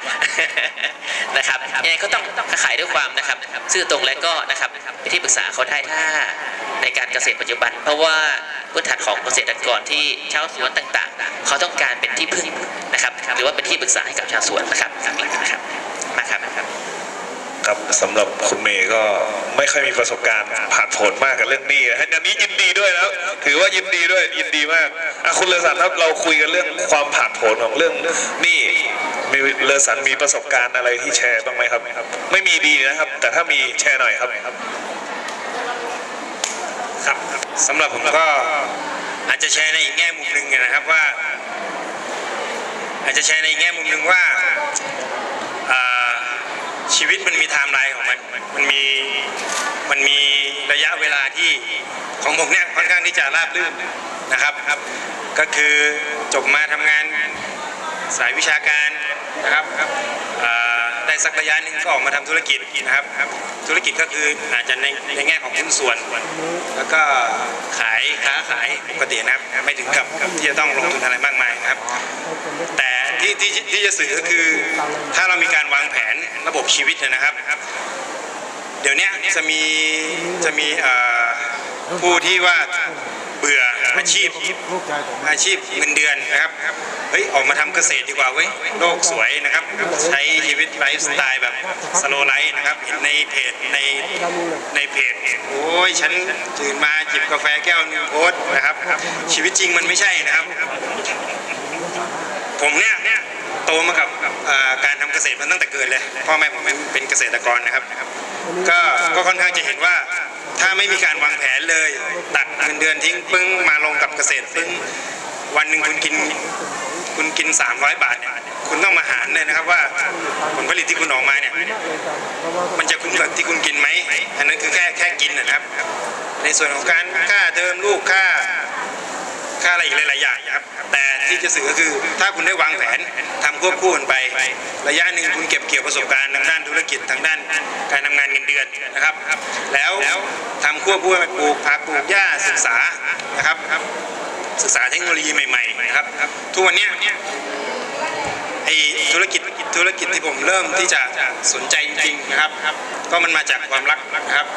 นะครับยังไงก็ต้องขายด้วยความนะครับซื่อตรงและก็นะครับเป็นที่ปรึกษาเขาได้ถ้าในการเกษตรปัจจุบันเพราะว่าพื้นฐานของเกษตรกรที่ชาวสวนต่างๆเขาต้องการเป็นที่พึ่งนะครับหรือว่าเป็นที่ปรึกษาให้กับชาวสวนนะครับนะครับมาครับ ครับสำหรับคุณเมย์ก็ไม่ค่อยมีประสบการณ์ผ่านผลมากกับเรื่องหนี้นะอันนี้ยินดีด้วยแล้วถือว่ายินดีด้วยยินดีมากคุณเลอสันครับเราคุยกันเรื่องความผ่านผลของเรื่องหนี้มีเลอสันมีประสบการณ์อะไรที่แชร์บ้างไหมครับไม่มีดีนะครับแต่ถ้ามีแชร์หน่อยครับครับสำหรับผมก็อาจจะแชร์ในอีกแง่มุมหนึ่งนะครับว่าอาจจะแชร์ในอีกแง่มุมหนึ่งว่าชีวิตมันมีไทม์ไลน์ของมันมีระยะเวลาที่ของผมเนี่ยค่อนข้างที่จะราบรื่นนะครับก็คือจบมาทำงานสายวิชาการนะครับได้สักระยะหนึ่งก็ออกมาทำธุรกิจนะครับธุรกิจก็คืออาจจะในแง่ของหุ้นส่วนแล้วก็ค้าขายปกตินะครับไม่ถึงกับที่จะต้องลงทุนอะไรมากมายนะครับแต่ที่จะสื่อก็คือถ้าเรามีการวางแผนระบบชีวิตนะครับเดี๋ยวนี้จะมีผู้ที่ว่าเบื่ออาชีพเงินเดือนนะครับเฮ้ยออกมาทำเกษตรดีกว่าเว้ยโลกสวยนะครับใช้ชีวิตไลฟ์สไตล์แบบสโลไลฟ์นะครับเห็นในเพจในเพจโอ้ยฉันตื่นมาจิบกาแฟแก้วนึงโพสต์นะครับชีวิตจริงมันไม่ใช่นะครับผมเนี่ยโตมากับการทำเกษตรมาตั้งแต่เกิดเลยพ่อแม่ผมเป็นเกษตรกรนะครับก็ค่อนข้างจะเห็นว่าถ้าไม่มีการวางแผนเลยตัดเงินเดือนทิ้งปึ้งมาลงกับเกษตรปึ้งวันหนึ่งคุณกิน300 บาทเนี่ยคุณต้องมาหารเลยนะครับว่าผลผลิตที่คุณออกมาเนี่ยมันจะคุ้มกับที่คุณกินไหมอันนั้นคือแค่กินนะครับในส่วนของการค่าเทอมลูกค่าอะไรอีกหลายๆอย่างครับแต่ที่จะสื่อก็คือถ้าคุณได้วางแผนทำควบคู่กันไประยะหนึ่งคุณเก็บเกี่ยวประสบการณ์ทางด้านธุรกิจทางด้านการทำงานเงินเดือนนะครับแล้วทำควบคู่ไปปลูกผักปลูกหญ้าศึกษานะครับศึกษาเทคโนโลยีใหม่ๆนะครับทุกวันนี้ไอ้ธุรกิจที่ผมเริ่มที่จะสนใจจริงๆนะครับก็มันมาจากความรักนะครับ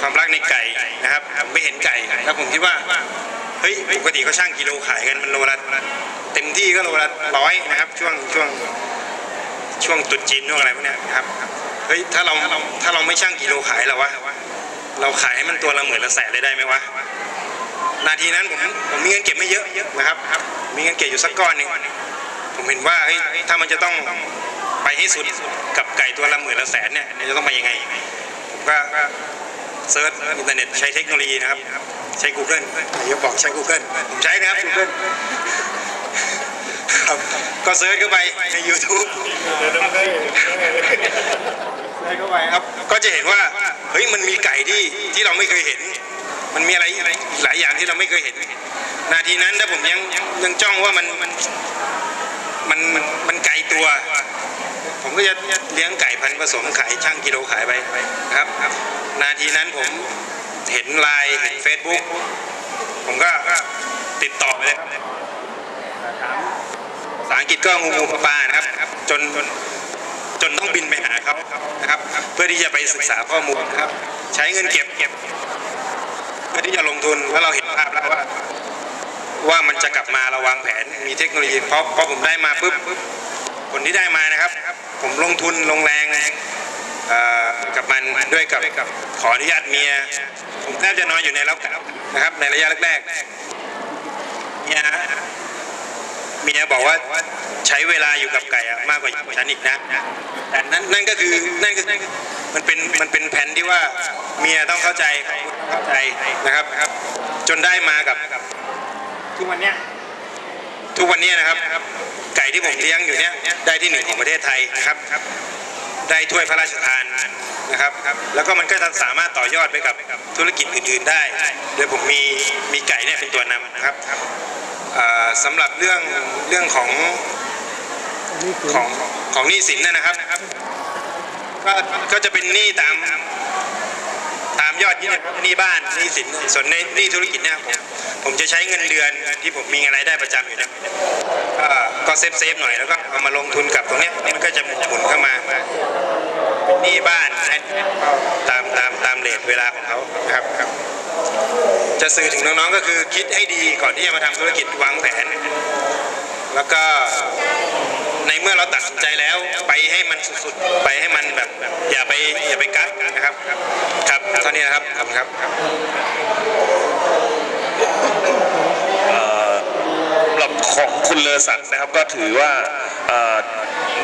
ความรักในไก่นะครับไม่เห็นไก่แล้วผมคิดว่าเฮ้ยปกติเขาช่างกิโลขายกันมันโลละเต็มที่ก็โลละ100นะครับช่วงตรุษจีนช่วงอะไรพวกเนี้ยครับเฮ้ยถ้าเราไม่ช่างกิโลขายแล้ววะเราขายให้มันตัวละ10,000ละแสนเลยได้ไหมวะนาทีนั้นผมมีเงินเก็บไม่เยอะนะครับมีเงินเก็บอยู่สักก้อนหนึ่งผมเห็นว่าเฮ้ยถ้ามันจะต้องไปให้สุดกับไก่ตัวละ10,000ละแสนเนี่ยจะต้องไปยังไงผมก็เซิร์ชอินเทอร์เน็ตใช้เทคโนโลยีนะครับใช้ Google อย่าบอกใช้ Google ผมใช้นะครับ Google ครับก็เซิร์ชเข้าไปใน YouTube เซิร์ชเข้าไปครับก็จะเห็นว่าเฮ้ยมันมีไก่ที่เราไม่เคยเห็นมันมีอะไรหลายอย่างที่เราไม่เคยเห็นนาทีนั้นถ้าผมยังจ้องว่ามันไก่ตัวผมก็จะเลี้ยงไก่พันธุ์ผสมขายช่างกิโลขายไปนะครับนาทีนั้นผมเห็นไลน์เห็น Facebook ผมก็ติดต่อไปเลยภาษาอังกฤษก็งูปลานะครับจนต้องบินไปหาเขานะครับเพื่อที่จะไปศึกษาข้อมูลนะครับใช้เงินเก็บเพื่อที่จะลงทุนแล้วเราเห็นภาพแล้วว่ามันจะกลับมาเราวางแผนมีเทคโนโลยีเพราะผมได้มาปุ๊บผลที่ได้มานะครับผมลงทุนลงแรง กับมันด้วยกับขออนุญาตเมียผมแทบจะนอนอยู่ในเล้าไก่นะครับในระยะแรกๆเมียบอกว่าใช้เวลาอยู่กับไก่มากกว่าฉันอีกนะแต่นั่นก็คือมันเป็นแผนที่ว่าเมียต้องเข้าใจนะครับจนได้มากับทุกวันนี้นะครับไก่ที่ผมเลี้ยงอยู่เนี้ยได้ที่ 1ของประเทศไทยนะครับได้ถ้วยพระราชทานนะครับแล้วก็มันก็จะสามารถต่อยอดไปกับธุรกิจอื่นๆได้โดยผมมีไก่เนี่ยเป็นตัวนำนะครับสำหรับเรื่องของหนี้สินนะครับก็จะเป็นหนี้ตามยอดหนี้บ้านหนี้สินส่วนในหนี้ธุรกิจเนี่ยผมจะใช้เงินเดือนที่ผมมีรายได้ประจำอยู่เนี่ยก็เซฟหน่อยแล้วก็เอามาลงทุนกับตรงนี้มันก็จะหมุนเข้ามาหนี้บ้านตามเรทเวลาของเขาครับจะสื่อถึงน้องๆก็คือคิดให้ดีก่อนที่จะมาทำธุรกิจวางแผนแล้วก็ในเมื่อเราตัดสินใจแล้วไปให้มันสุดๆไปให้มันแบบอย่าไปกักนะครับครับเท่านี้นะครับครับสำหรับของคุณเลอศักดิ์นะครับก็ถือว่า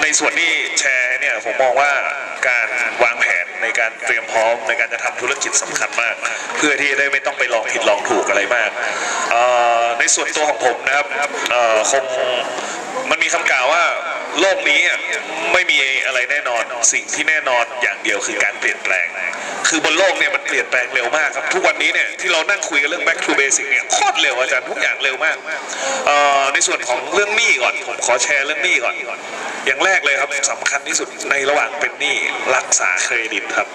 ในส่วนที่แชร์เนี่ยผมมองว่าการวางแผนในการเตรียมพร้อมในการจะทำธุรกิจสำคัญมากเพื่อที่ได้ไม่ต้องไปลองผิดลองถูกอะไรมากในส่วนตัวของผมนะครับคงมันมีคำกล่าวว่าโลกนี้ไม่มีอะไรแน่นอนสิ่งที่แน่นอนอย่างเดียวคือการเปลี่ยนแปลงคือบนโลกเนี่ยมันเปลี่ยนแปลงเร็วมากครับทุกวันนี้เนี่ยที่เรานั่งคุยกันเรื่อง back to basic เนี่ยโคตรเร็วอาจารย์ทุกอย่างเร็วมากในส่วนของเรื่องหนี้ก่อนผมขอแชร์เรื่องหนี้ก่อนอย่างแรกเลยครับสำคัญที่สุดในระหว่างเป็นหนี้รักษาเครดิตครับ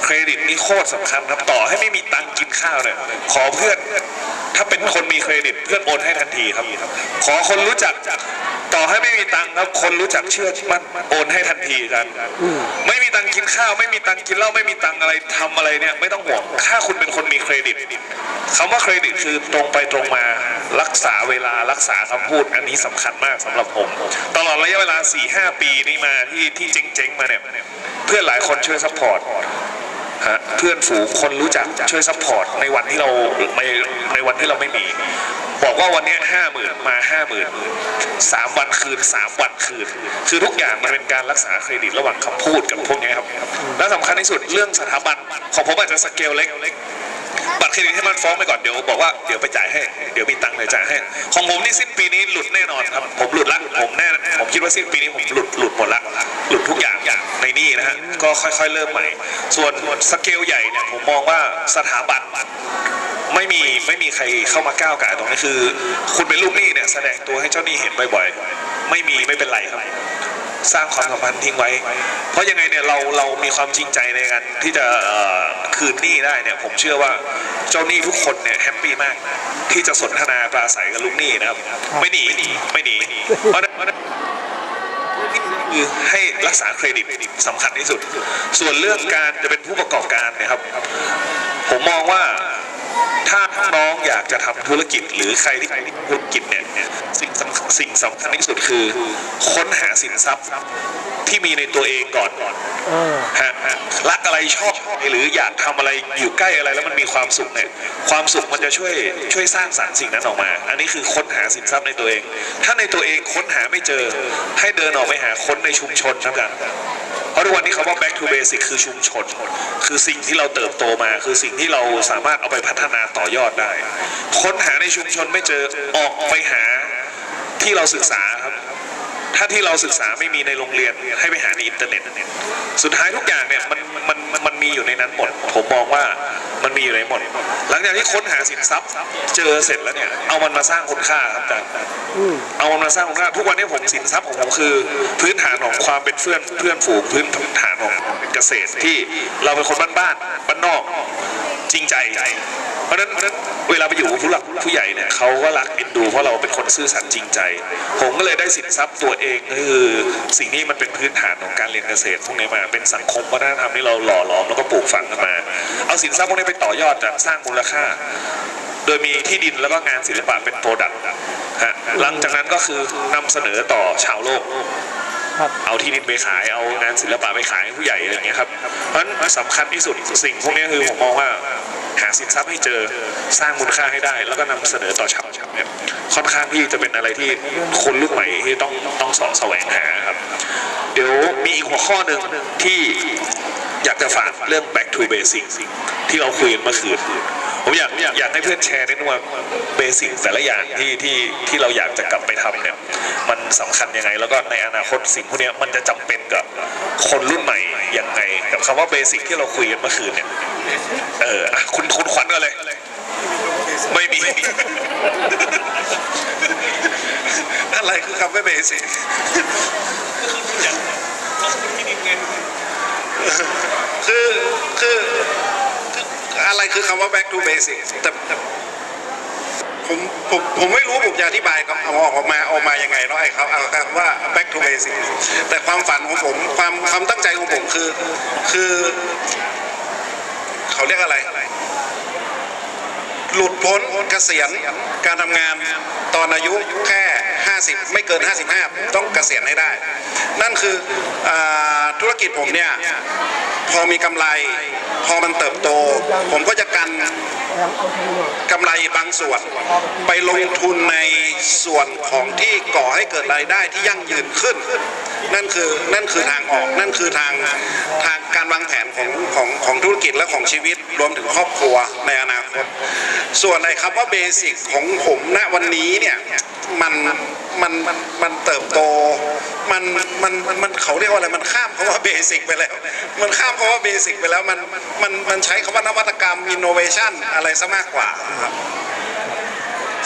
เครดิตนี่โคตรสำคัญครับต่อให้ไม่มีตังค์กินข้าวเนี่ยขอเพื่อนถ้าเป็นคนมีเครดิตเพื่อนโอนให้ทันทีครับขอคนรู้จักต่อให้ไม่มีตังค์ครับคนรู้จักเชื่อมั่นโอนให้ทันทีกันไม่มีตังค์กินข้าวไม่มีตังค์กินเหล้าไม่มีตังค์อะไรทำอะไรเนี่ยไม่ต้องห่วงถ้าคุณเป็นคนมีเครดิตคำว่าเครดิตคือตรงไปตรงมารักษาเวลารักษาคำพูดอันนี้สำคัญมากสำหรับผมตลอดระยะเวลา 4-5 ปีนี้มาที่เจ๊งๆมาเนี่ยเพื่อนหลายคนช่วยซัพพอร์ตเพื่อนฝูงคนรู้จักช่วยซัพพอร์ตในวันที่เราไม่มีบอกว่าวันนี้50,000มา50,000 3 วันคืน3 วันคืนคือทุกอย่างมันเป็นการรักษาเครดิตระหว่างคำพูดกับพวกนี้ครับและสำคัญที่สุดเรื่องสถาบันของผมอาจจะสเกลเล็กบัตรเครดิตให้มันฟ้องไปก่อนเดี๋ยวบอกว่าเดี๋ยวไปจ่ายให้เดี๋ยวมีตังค์เลยจ่ายให้ของผมนี่สิ้นปีนี้หลุดแน่นอนครับผมหลุดละผมคิดว่าสิ้นปีนี้ผมหลุดหมดละหลุดทุกอย่างในนี่นะฮะก็ค่อยๆเริ่มใหม่ส่วนสเกลใหญ่เนี่ยผมมองว่าสถาบันไม่มีใครเข้ามาก้าวไก่ตรงนี้คือคุณเป็นลูกหนี้เนี่ยแสดงตัวให้เจ้าหนี้เห็นบ่อยๆไม่เป็นไรครับสร้างความสัมพันธ์ทิ้งไว้เพราะยังไงเนี่ยเรามีความจริงใจในการที่จะคืนหนี้ได้เนี่ยผมเชื่อว่าเจ้าหนี้ทุกคนเนี่ยแฮปปี้มากที่จะสนทนาปราศัยกับลูกหนี้นะครับไม่หนีเพราะคือให้รักษาเครดิตสำคัญที่สุดส่วนเรื่องการจะเป็นผู้ประกอบการเนี่ยครับผมมองว่าถ้าน้องอยากจะทำธุรกิจหรือใครที่ทำธุรกิจเนี่ยสิ่งสำคัญที่สุดคือค้นหาสินทรัพย์ที่มีในตัวเองก่อนรักอะไรชอบหรืออยากทำอะไรอยู่ใกล้อะไรแล้วมันมีความสุขเนี่ยความสุขมันจะช่วยสร้างสรรค์สิ่งนั้นออกมาอันนี้คือค้นหาสินทรัพย์ในตัวเองถ้าในตัวเองค้นหาไม่เจอให้เดินออกไปหาค้นในชุมชนครับกันเพราะทุกวันนี้คำว่า back to basic คือชุมชนคือสิ่งที่เราเติบโตมาคือสิ่งที่เราสามารถเอาไปพัฒนาต่อยอดได้ค้นหาในชุมชนไม่เจอออกไปหาที่เราศึกษาครับถ้าที่เราศึกษาไม่มีในโรงเรียนให้ไปหาในอินเทอร์เน็ตสุดท้ายทุกอย่างเนี่ยมันมีอยู่ในนั้นหมดผมมองว่ามันมีอยู่ในหมดหลังจากที่ค้นหาสินทรัพย์เจอเสร็จแล้วเนี่ยเอามันมาสร้างคุณค่าครับอาจารย์เอามันมาสร้างคุณค่าทุกวันนี้ผมสินทรัพย์ของผมคือพื้นฐานของความเป็นเพื่อนฝูงพื้นฐานของเกษตรที่เราเป็นคนบ้านนอกจริงใจเพราะฉะนั้นเวลาไปอยู่กับผู้หลักผู้ใหญ่เนี่ยเขาก็รักเอ็นดูเพราะเราเป็นคนซื่อสัตย์จริงใจผมก็เลยได้สินทรัพย์ตัวเองคือสิ่งนี้มันเป็นพื้นฐานของการเรียนเกษตรพวกนี้มาเป็นสังคมวัฒนธรรมที่เราหล่อหลอมแล้วก็ปลูกฝังกันมาเอาสินทรัพย์พวกนี้ไปต่อยอดจากสร้างมูลค่าโดยมีที่ดินแล้วก็งานศิลปะเป็นโปรดักต์หลังจากนั้นก็คือนำเสนอต่อชาวโลก ครับ เอาที่ดินไปขายเอางานศิลปะไปขายให้ผู้ใหญ่อะไรอย่างเงี้ยครับเพราะฉะนั้นสำคัญที่สุดสิ่งพวกนี้คือผมมองว่าหาสินทรัพย์ให้เจอสร้างมูลค่าให้ได้ แล้วก็นำเสนอต่อชาวเนี่ยค่อนข้างที่จะเป็นอะไรที่คนรุ่นใหม่ที่ต้องเสาะแสวงหาครับเดี๋ยวมีอีกหัวข้อหนึ่งที่อยากจะฝากเรื่อง back to basic ที่เราคุยกันเมื่อคืนผมอยากให้เพื่อนแชร์นิดนึงว่าเบสิกแต่ละอย่างที่เราอยากจะกลับไปทำเนี่ยมันสำคัญยังไงแล้วก็ในอนาคตสิ่งพวกนี้มันจะจำเป็นกับคนรุ่นใหม่ยังไงกับคำว่าเบสิกที่เราคุยกันเมื่อคืนเนี่ยคุณขวัญก็เลยไม่มี อะไรคือคำว่าเบสิกคืออะไรคือคำว่า back to basic แต่ผมไม่รู้ผมจะอธิบายเอาออกมายังไงเนาะไอ้เขาเอาคำว่า back to basic แต่ความฝันของผมความตั้งใจของผมคือเขาเรียกอะไรหลุดพ้นเกษียณการทำงานตอนอายุแค่50ไม่เกิน55ต้องเกษียณให้ได้นั่นคือธุรกิจผมเนี่ยพอมีกำไรพอมันเติบโตผมก็จะกันกำไรบางส่วนไปลงทุนในส่วนของที่ก่อให้เกิดรายได้ที่ยั่งยืนขึ้นนั่นคือทางออกนั่นคือทางการวางแผนของธุรกิจและของชีวิตรวมถึงครอบครัวในอนาคตส่วนในคำว่าเบสิกของผมณวันนี้เนี่ยมันเติบโตมันเขาเรียกว่าอะไรมันข้ามคำว่าเบสิกไปแล้วมันข้ามคำว่าเบสิกไปแล้วมันใช้คำว่านวัตกรรมอินโนเวชันอะไรซะมากกว่าครับ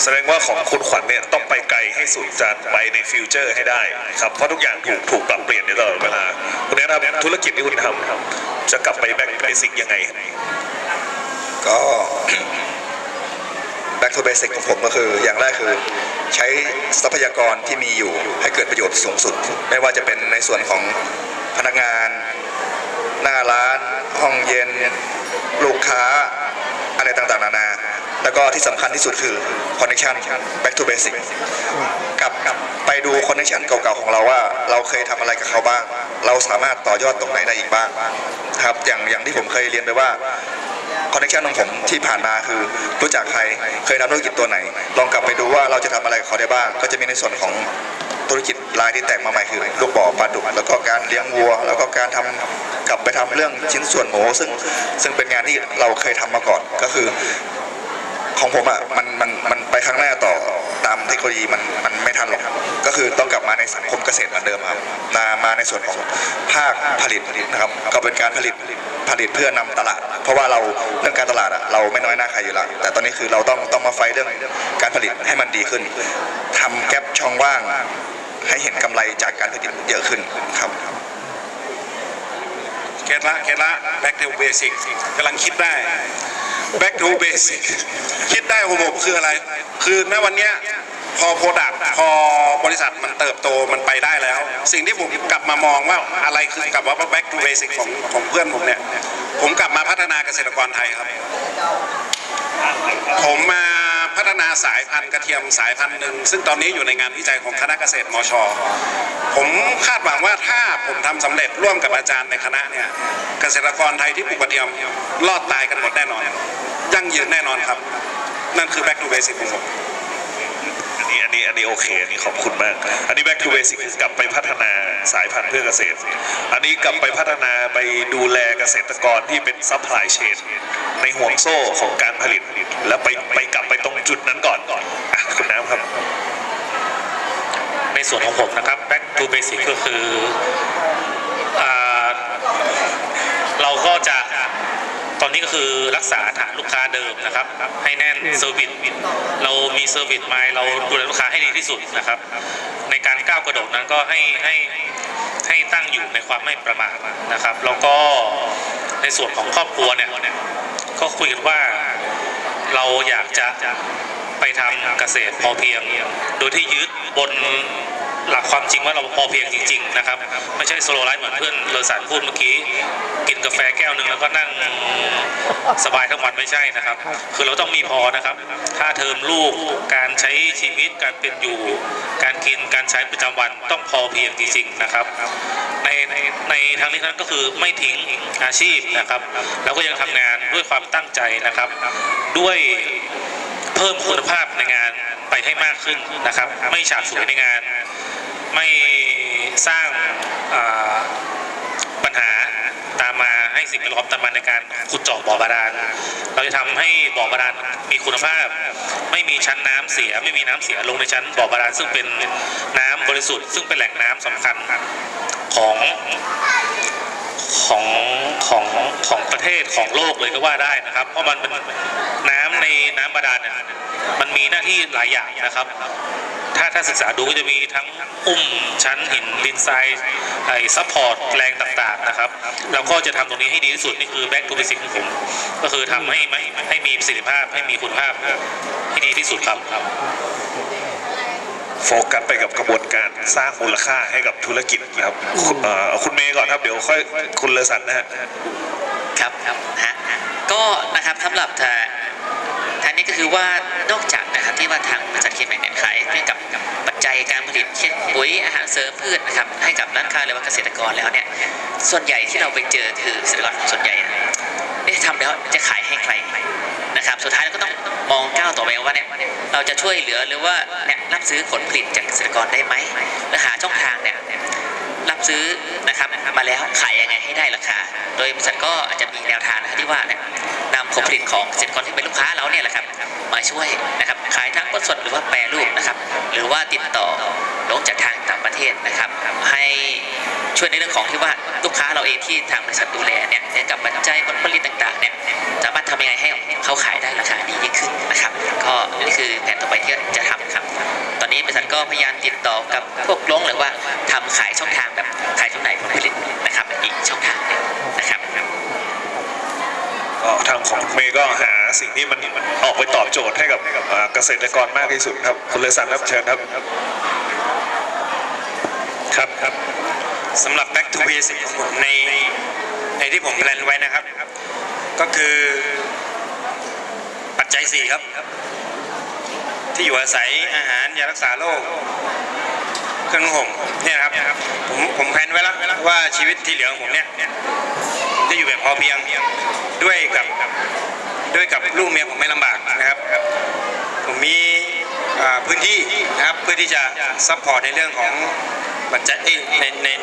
แสดงว่าของคุณขวัญเนี่ยต้องไปไกลให้สุดจะไปในฟิวเจอร์ให้ได้ครับเพราะทุกอย่างถูกปรับเปลี่ยนอยู่ตลอดเวลาคุณแนะนำธุรกิจที่คุณทำจะกลับไปแบ็คเบสิกยังไงก็ back to basic ของผมก็คืออย่างแรกคือใช้ทรัพยากรที่มีอยู่ให้เกิดประโยชน์สูงสุดไม่ว่าจะเป็นในส่วนของพนักงานหน้าร้านห้องเย็นลูกค้าอะไรต่างๆนานาแล้วก็ที่สำคัญที่สุดคือ connection back to basic กลับไปดู connection เก่าๆของเราว่าเราเคยทำอะไรกับเขาบ้างเราสามารถต่อยอดตรงไหนได้อีกบ้างครับอย่างที่ผมเคยเรียนไปว่าคอนเนคชั่นของผมที่ผ่านมาคือรู้จักใครเคยทำธุรกิจตัวไหนลองกลับไปดูว่าเราจะทำอะไรกับเขาได้บ้างก็จะมีในส่วนของธุรกิจรายที่แตกมาใหม่คือลูกบ่อปลาดุกแล้วก็การเลี้ยงวัวแล้วก็การกลับไปทำเรื่องชิ้นส่วนหมูซึ่งเป็นงานที่เราเคยทำมาก่อนก็คือของผมอ่ะมันไปข้างหน้าต่อตามเทคโนโลยีมันไม่ทันหรอกก็คือต้องกลับมาในสังคมเกษตรเหมือนเดิมครับมาในส่วนของภาคผลิตนะครับก็เป็นการผลิตเพื่อนำตลาดเพราะว่าเราเรื่องการตลาดอ่ะเราไม่น้อยหน้าใครอยู่แล้วแต่ตอนนี้คือเราต้องมาไฟเรื่องการผลิตให้มันดีขึ้นทำแก๊ปช่องว่างให้เห็นกำไรจากการผลิตเยอะขึ้นครับเคล็ดละ back to basic กำลังคิดได้ back to basic คิดได้ของผมคืออะไรคือณวันเนี้ยพอโปรดักต์พอบริษัทมันเติบโตมันไปได้แล้วสิ่งที่ผมกลับมามองว่าอะไรคือกลับว่า back to basic ของเพื่อนผมเนี่ยผมกลับมาพัฒนาเกษตรกรไทยครับผมมาพัฒนาสายพันธุ์กระเทียมสายพันธุ์หนึ่งซึ่งตอนนี้อยู่ในงานวิจัยของคณะเกษตรมช.ผมคาดหวังว่าถ้าผมทำสำเร็จร่วมกับอาจารย์ในคณะเนี่ยเกษตรกรไทยที่ปลูกกระเทียมรอดตายกันหมดแน่นอนยั่งยืนแน่นอนครับนั่นคือ back to basic ของผมอันนี้โอเคอันนี้ขอบคุณมากอันนี้ back to basic กลับไปพัฒนาสายพันธุ์เพื่อเกษตรอันนี้กลับไปพัฒนาไปดูแลเกษตรกรที่เป็น supply chain ในห่วงโซ่ของการผลิตแล้วไปกลับไปตรงจุดนั้นก่อนคุณน้ำครับในส่วนของผมนะครับ back to basic ก็คือเราก็จะตอนนี้ก็คือรักษาฐานลูกค้าเดิมนะครับให้แน่นเซอร์วิสเรามีเซอร์วิสมาเราดูแลลูกค้าให้ดีที่สุดนะครับในการก้าวกระโดดนั้นก็ให้ตั้งอยู่ในความไม่ประมาทนะครับแล้วก็ในส่วนของครอบครัวเนี่ยก็คุยกันว่าเราอยากจะ ไปทำเกษตรพอเพียง โดยที่ยึดบนหลักความจริงว่าเราพอเพียงจริงๆนะครับไม่ใช่สโลไลฟ์เหมือนเพื่อนเลอสันพูดเมื่อกี้กินกาแฟแก้วหนึ่งแล้วก็นั่งสบายทั้งวันไม่ใช่นะครับคือเราต้องมีพอนะครับค่าเทอมลูกการใช้ชีวิตการเป็นอยู่การกินการใช้ประจำวันต้องพอเพียงจริงๆนะครับในทางนี้นั้นก็คือไม่ทิ้งอาชีพนะครับแล้วก็ยังทำงานด้วยความตั้งใจนะครับด้วยเพิ่มคุณภาพในงานไปให้มากขึ้นนะครับไม่ฉาบฉวยในงานไม่สร้างปัญหาตามมาให้สิ่งแวดล้อมตามมาในการขุดเจาะบ่อบาดาลเราจะทำให้บ่อบาดาลมีคุณภาพไม่มีชั้นน้ำเสียไม่มีน้ำเสียลงในชั้นบ่อบาดาลซึ่งเป็นน้ำบริสุทธิ์ซึ่งเป็นแหล่งน้ำสำคัญของประเทศของโลกเลยก็ว่าได้นะครับเพราะมันเป็นน้ำในน้ำบาดาลเนี่ยมันมีหน้าที่หลายอย่างนะครับถ้าศึกษาดูก็จะมีทั้งชั้นหินดินทรายซัพพอร์ตแรงต่างๆนะครับแล้วก็จะทำตรงนี้ให้ดีที่สุดนี่คือ back to basic ของผมก็คือทำให้มีประสิทธิภาพให้มีคุณภาพให้ดีที่สุดครับโฟกัสไปกับกระบวนการสร้างมูลค่าให้กับธุรกิจนะครับคุณเมย์ก่อนครับเดี๋ยวค่อยคุณเลอสันนะฮะครับฮะก็นะครับสำหรับทางนี้ก็คือว่านอกจากนะครับที่ว่าทางบริษัทเคแมกเนี่ยขายเกี่ยวกับปัจจัยการผลิตเช่นปุ๋ยอาหารเสริมพืชนะครับให้กับร้านค้าหรือว่าเกษตรกรแล้วเนี่ยส่วนใหญ่ที่เราไปเจอคือเกษตรกรส่วนใหญ่ทำแล้วจะขายให้ใครนะครับสุดท้ายเราก็ต้องมองก้าวต่อไปว่าเนี่ยเราจะช่วยเหลือหรือว่าเนี่ยรับซื้อผลผลิตจากเกษตรกรได้ไหมและหาช่องทางเนี่ยรับซื้อนะครับมาแล้วขายยังไงให้ได้ราคาโดยบริษัทก็อาจจะมีแนวทางนะครับที่ว่าเนี่ยนำผลผลิตของเกษตรกรที่เป็นลูกค้าเราเนี่ยแหละครับมาช่วยนะครับขายทั้งสดหรือว่าแปรรูปนะครับหรือว่าติดต่อลงจากทางต่างประเทศนะครับให้ช่วยในเรื่องของที่ว่าลูกค้าเราเองที่ทางบริษัทดูแลเนี่ยกับปัจจัยผลผลิตต่างๆเนี่ยสามารถทำยังไงให้เขาขายได้ราคาดียิ่งขึ้นนะครับก็นี่คือแผนต่อไปที่จะทำครับตอนนี้บริษัทก็พยายามติดต่อกับพวกโรงหรือว่าทำขายช่องทางแบบขายจำหน่ายผลผลิตนะครับอีกช่องทางนึงนะครับทางของเมย์ก็หาสิ่งที่มันออกไปตอบโจทย์ให้กับเกษตรกรมากที่สุดครับคุณเลอสันครับเชิญครับครับสำหรับ back to basic ของผมในที่ผมแพลนไว้นะครับก็คือปัจจัย4ครับที่อยู่อาศัยอาหารยารักษาโรคเครื่องนุ่งห่มเนี่ยนะครับผมแพลนไว้แล้วว่าชีวิตที่เหลือของผมเนี่ยผมจะอยู่แบบพอเพียงด้วยกับลูกเมียผมไม่ลำบากนะครับผมมีพื้นที่นะครับเพื่อที่จะซัพพอร์ตในเรื่องของปัจจัย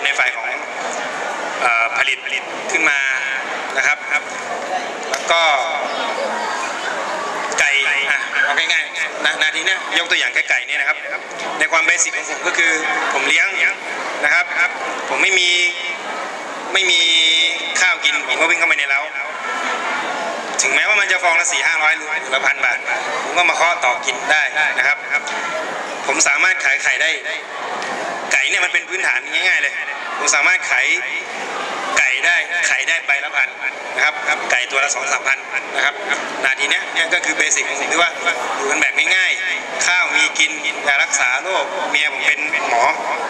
ในฝ่ายของผลิตขึ้นมานะครับแล้วก็ไก่เอาง่ายๆนาทีนี้ยกตัวอย่างไก่เนี่ยนะครับในความเบสิกของผมก็คือผมเลี้ยงนะครับผมไม่มีข้าวกินผมก็วิ่งเข้าไปในเล้าถึงแม้ว่ามันจะฟองละ400-500หรือละ1,000 บาทผมก็มาเคาะต่อกินได้นะครับผมสามารถขายไข่ได้ไก่เนี่ยมันเป็นพื้นฐานง่ายๆเลยผมสามารถขายไก่ได้ใบละ1,000นะครับไก่ตัวละ2-3 พันนะครับนาทีนี้เนี่ยก็คือเบสิกของผมที่ว่าอยู่กันแบบง่ายๆข้าวมีกินยารักษาโรคเมียผมเป็นหมอ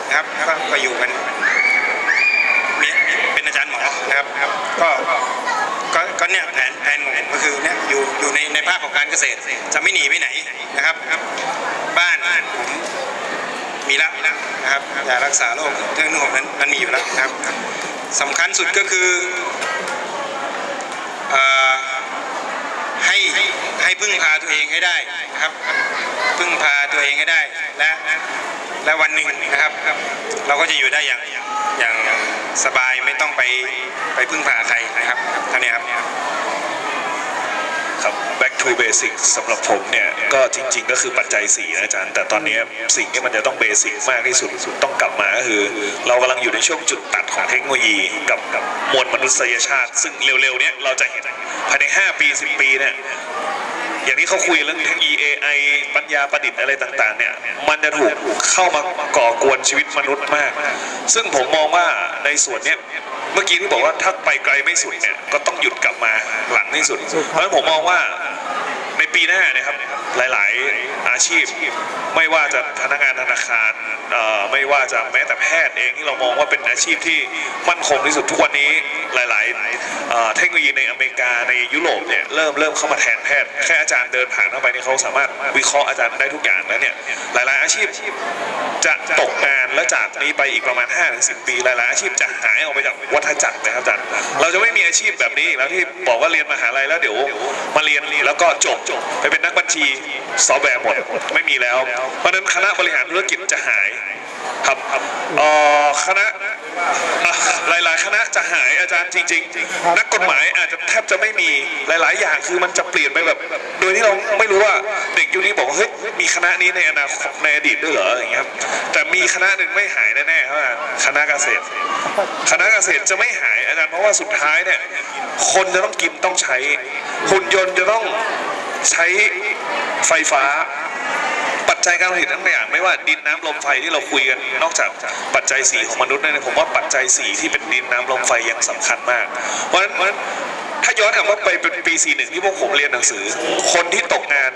นะครับก็อยู่กันเมียเป็นอาจารย์หมอนะครับก็เนี่ยแผนของผมก็คือเนี่ยอยู่ในภาคของการเกษตรจะไม่หนีไปไหนนะครับบ้านผมมีแล้วนะครับยารักษาโรคเครื่องนุ่งห่มนั้นมันมีอยู่แล้วนะครับสำคัญสุดก็คือให้พึ่งพาตัวเองให้ได้นะครับพึ่งพาตัวเองให้ได้และวันหนึ่งนะครับเราก็จะอยู่ได้อย่างสบายไม่ต้องไปพึ่งพาใครนะครับท่านนี้ครับback to basic สำหรับผมเนี่ยก็จริงๆก็คือปัจจัย4นะอาจารย์แต่ตอนนี้สิ่งที่มันจะต้องเบสิกมากที่สุดต้องกลับมาก็คือเรากำลังอยู่ในช่วงจุดตัดของเทคโนโลยีกับมวลมนุษยชาติซึ่งเร็วๆนี้เราจะเห็นภายใน5 ปี 10 ปีเนี่ยอย่างนี้เขาคุยเรื่องเทคโนโลยี AI ปัญญาประดิษฐ์อะไรต่างๆเนี่ยมันจะถูกเข้ามาก่อกวนชีวิตมนุษย์มากซึ่งผมมองว่าในส่วนนี้เมื่อกี้ที่บอกว่าถ้าไปไกลไม่สุดเนี่ยก็ต้องหยุดกลับมาหลังที่สุดเพราะฉะนั้นผมมองว่าใน ปีหน้าเนะครับหลายๆอาชีพไม่ว่าจะพนักงานธนาคารไม่ว่าจะแม้แต่แพทย์เองที่เรามองว่าเป็นอาชีพที่มั่นคงที่สุดทุกวันนี้หลายๆเทคโนโลยีในอเมริกาในยุโรปเนี่ยเริ่มเข้ามาแทนแพทย์แค่อาจารย์เดินผ่านเข้าไปนี่เขาสามารถวิเคราะห์อาจารย์ได้ทุกอย่างแล้วเนี่ยหลายๆอาชีพจะตกงานและจากนี้ไปอีกประมาณ 5-10 ปีหลายๆอาชีพจะหายออกไปจากวัฏจักรนะครับอาจารย์เราจะไม่มีอาชีพแบบนี้อีกแล้วที่บอกว่าเรียนมหาลัยแล้วเดี๋ยวมาเรียนแล้วก็จบไปเป็นนักบัญชีซอฟต์แวร์หมดไม่มีแล้วเพราะฉะนั้นคณะบริหารธุรกิจจะหายครับคณะหลายๆคณะจะหายอาจารย์จริงๆนักกฎหมายอาจจะแทบจะไม่มีหลายๆอย่างคือมันจะเปลี่ยนไปแบบโดยที่เราไม่รู้ว่าเด็กยุคนี้บอกว่าเฮ้ยมีคณะนี้ในอนาคตในอดีตด้วยเหรออย่างเงี้ยครับแต่มีคณะหนึ่งไม่หายแน่ๆครับคณะเกษตรจะไม่หายอาจารย์เพราะว่าสุดท้ายเนี่ยคนจะต้องกินต้องใช้หุ่นยนต์จะต้องใช้ไฟฟ้าปัจจัยการผลิตทั้งอย่างไม่ว่าดินน้ำลมไฟที่เราคุยกันนอกจากปัจจัย4ของมนุษย์เนี่ยผมว่าปัจจัย4ที่เป็นดินน้ำลมไฟยังสำคัญมากเพราะฉะนั้นถ้าย้อนกลับไปเป็นปี41ที่พวกผมเรียนหนังสือคนที่ตกงาน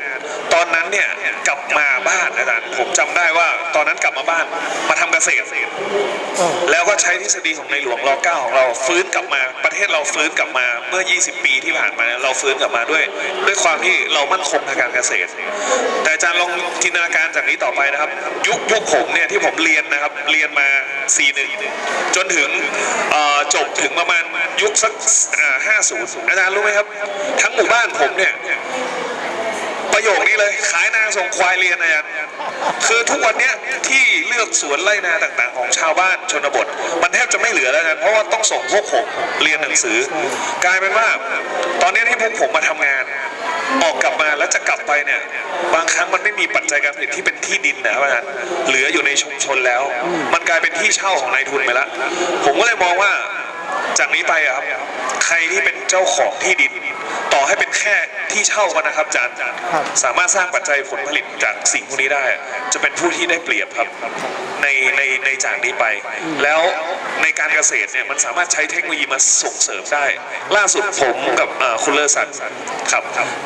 ตอนนั้นเนี่ยกลับมาบ้านอาจารย์ผมจำได้ว่าตอนนั้นกลับมาบ้านมาทำเกษตรแล้วก็ใช้ทฤษฎีของในหลวงร.9ของเราฟื้นกลับมาประเทศเราฟื้นกลับมาเมื่อ20 ปีที่ผ่านมาเราฟื้นกลับมาด้วยความที่เรามั่นคงทางการเกษตรแต่อาจารย์ลองจินตนาการจากนี้ต่อไปนะครับยุคผมเนี่ยที่ผมเรียนนะครับเรียนมา41จนถึงจบถึงประมาณยุคสัก50อาจารย์รู้ไหมครับทั้งหมู่บ้านผมเนี่ยประโยคนี้เลยขายนาส่งควายเรียนอาจารย์คือทุกวันนี้ที่เลือกสวนไร่นาต่างๆของชาวบ้านชนบทมันแทบจะไม่เหลือแล้วนะเพราะว่าต้องส่งพวกผมเรียนหนังสือกลายเป็นว่าตอนนี้ที่พวกผมมาทำงานออกกลับมาแล้วจะกลับไปเนี่ยบางครั้งมันไม่มีปัจจัยการผลิตที่เป็นที่ดินนะครับอาจารย์เหลืออยู่ในชุมชนแล้วมันกลายเป็นที่เช่าของนายทุนไปแล้วผมก็เลยมองว่าจากนี้ไปครับใครที่เป็นเจ้าของที่ดินต่อให้เป็นแค่ที่เช่ากันนะครับอาจารย์สามารถสร้างปัจจัยผลผลิตจากสิ่งพวกนี้ได้จะเป็นผู้ที่ได้เปรียบครับในจากนี้ไปแล้วในการเกษตรเนี่ยมันสามารถใช้เทคโนโลยีมาส่งเสริมได้ล่าสุดผมกับคุณเลอสันครับ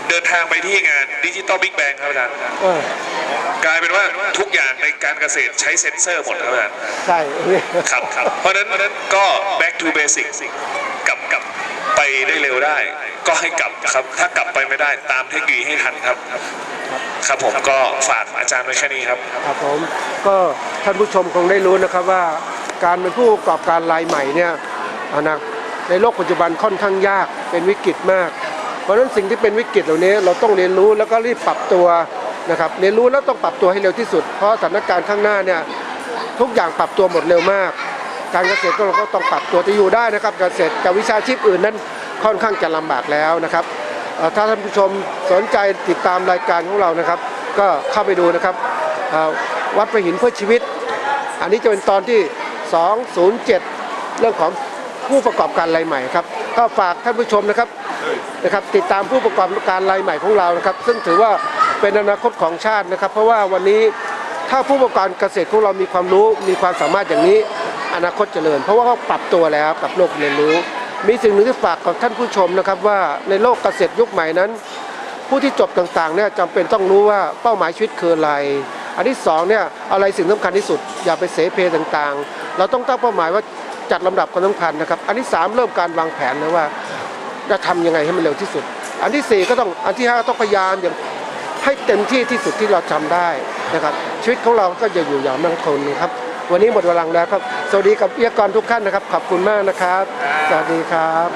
เดินทางไปที่งานดิจิตอลบิ๊กแบงครับอาจารย์กลายเป็นว่าทุกอย่างในการเกษตรใช้เซ็นเซอร์หมดครับอาจารย์ใช่ครับเพราะฉะนั้นก็ back to basic กลับไปได้เร็วได้ก็ให้กลับครับถ้ากลับไปไม่ได้ตามเทคโนโลยีให้ทันครับครับผมก็ฝากอาจารย์ไว้แค่นี้ครับครับผมก็ท่านผู้ชมคงได้รู้นะครับว่าการเป็นผู้ประกอบการรายใหม่เนี่ยนะในโลกปัจจุบันค่อนข้างยากเป็นวิกฤตมากเพราะฉะนั้นสิ่งที่เป็นวิกฤตเหล่านี้เราต้องเรียนรู้แล้วก็รีบปรับตัวนะครับเรียนรู้แล้วต้องปรับตัวให้เร็วที่สุดเพราะสถานการณ์ข้างหน้าเนี่ยทุกอย่างปรับตัวหมดเร็วมากการเกษตรเราก็ต้องปรับตัวจะอยู่ได้นะครับเกษตรกับวิชาชีพอื่นนั้นค่อนข้างจะลำบากแล้วนะครับถ้าท่านผู้ชมสนใจติดตามรายการของเรานะครับก็เข้าไปดูนะครับวัดพระหินเพื่อชีวิตอันนี้จะเป็นตอนที่207เรื่องของผู้ประกอบการรายใหม่ครับก็ฝากท่านผู้ชมนะครับติดตามผู้ประกอบการรายใหม่ของเรานะครับซึ่งถือว่าเป็นอนาคตของชาตินะครับเพราะว่าวันนี้ถ้าผู้ประกอบการเกษตรของเรามีความรู้มีความสามารถอย่างนี้อนาคตเจริญเพราะว่าเขาปรับตัวแล้วกับโลกเรียนรู้มีสิ่งหนึ่งที่ฝากกับท่านผู้ชมนะครับว่าในโลกเกษตรยุคใหม่นั้นผู้ที่จบต่างๆเนี่ยจำเป็นต้องรู้ว่าเป้าหมายชีวิตคืออะไรอันที่2เนี่ยอะไรสิ่งสำคัญที่สุดอย่าไปเสเพต่างๆเราต้องตั้งเป้าหมายว่าจัดลำดับความสำคัญนะครับอันที่3เริ่มการวางแผนนะว่าจะทำยังไงให้มันเร็วที่สุดอันที่4ก็ต้องอันที่5ต้องพยายามอย่างให้เต็มที่ที่สุดที่เราทำได้นะครับชีวิตของเราก็จะอยู่อย่างมั่นคงนะครับวันนี้หมดเวลาแล้วครับสวัสดีกับวิทยากรทุกท่านนะครับขอบคุณมากนะครับสวัสดีครับ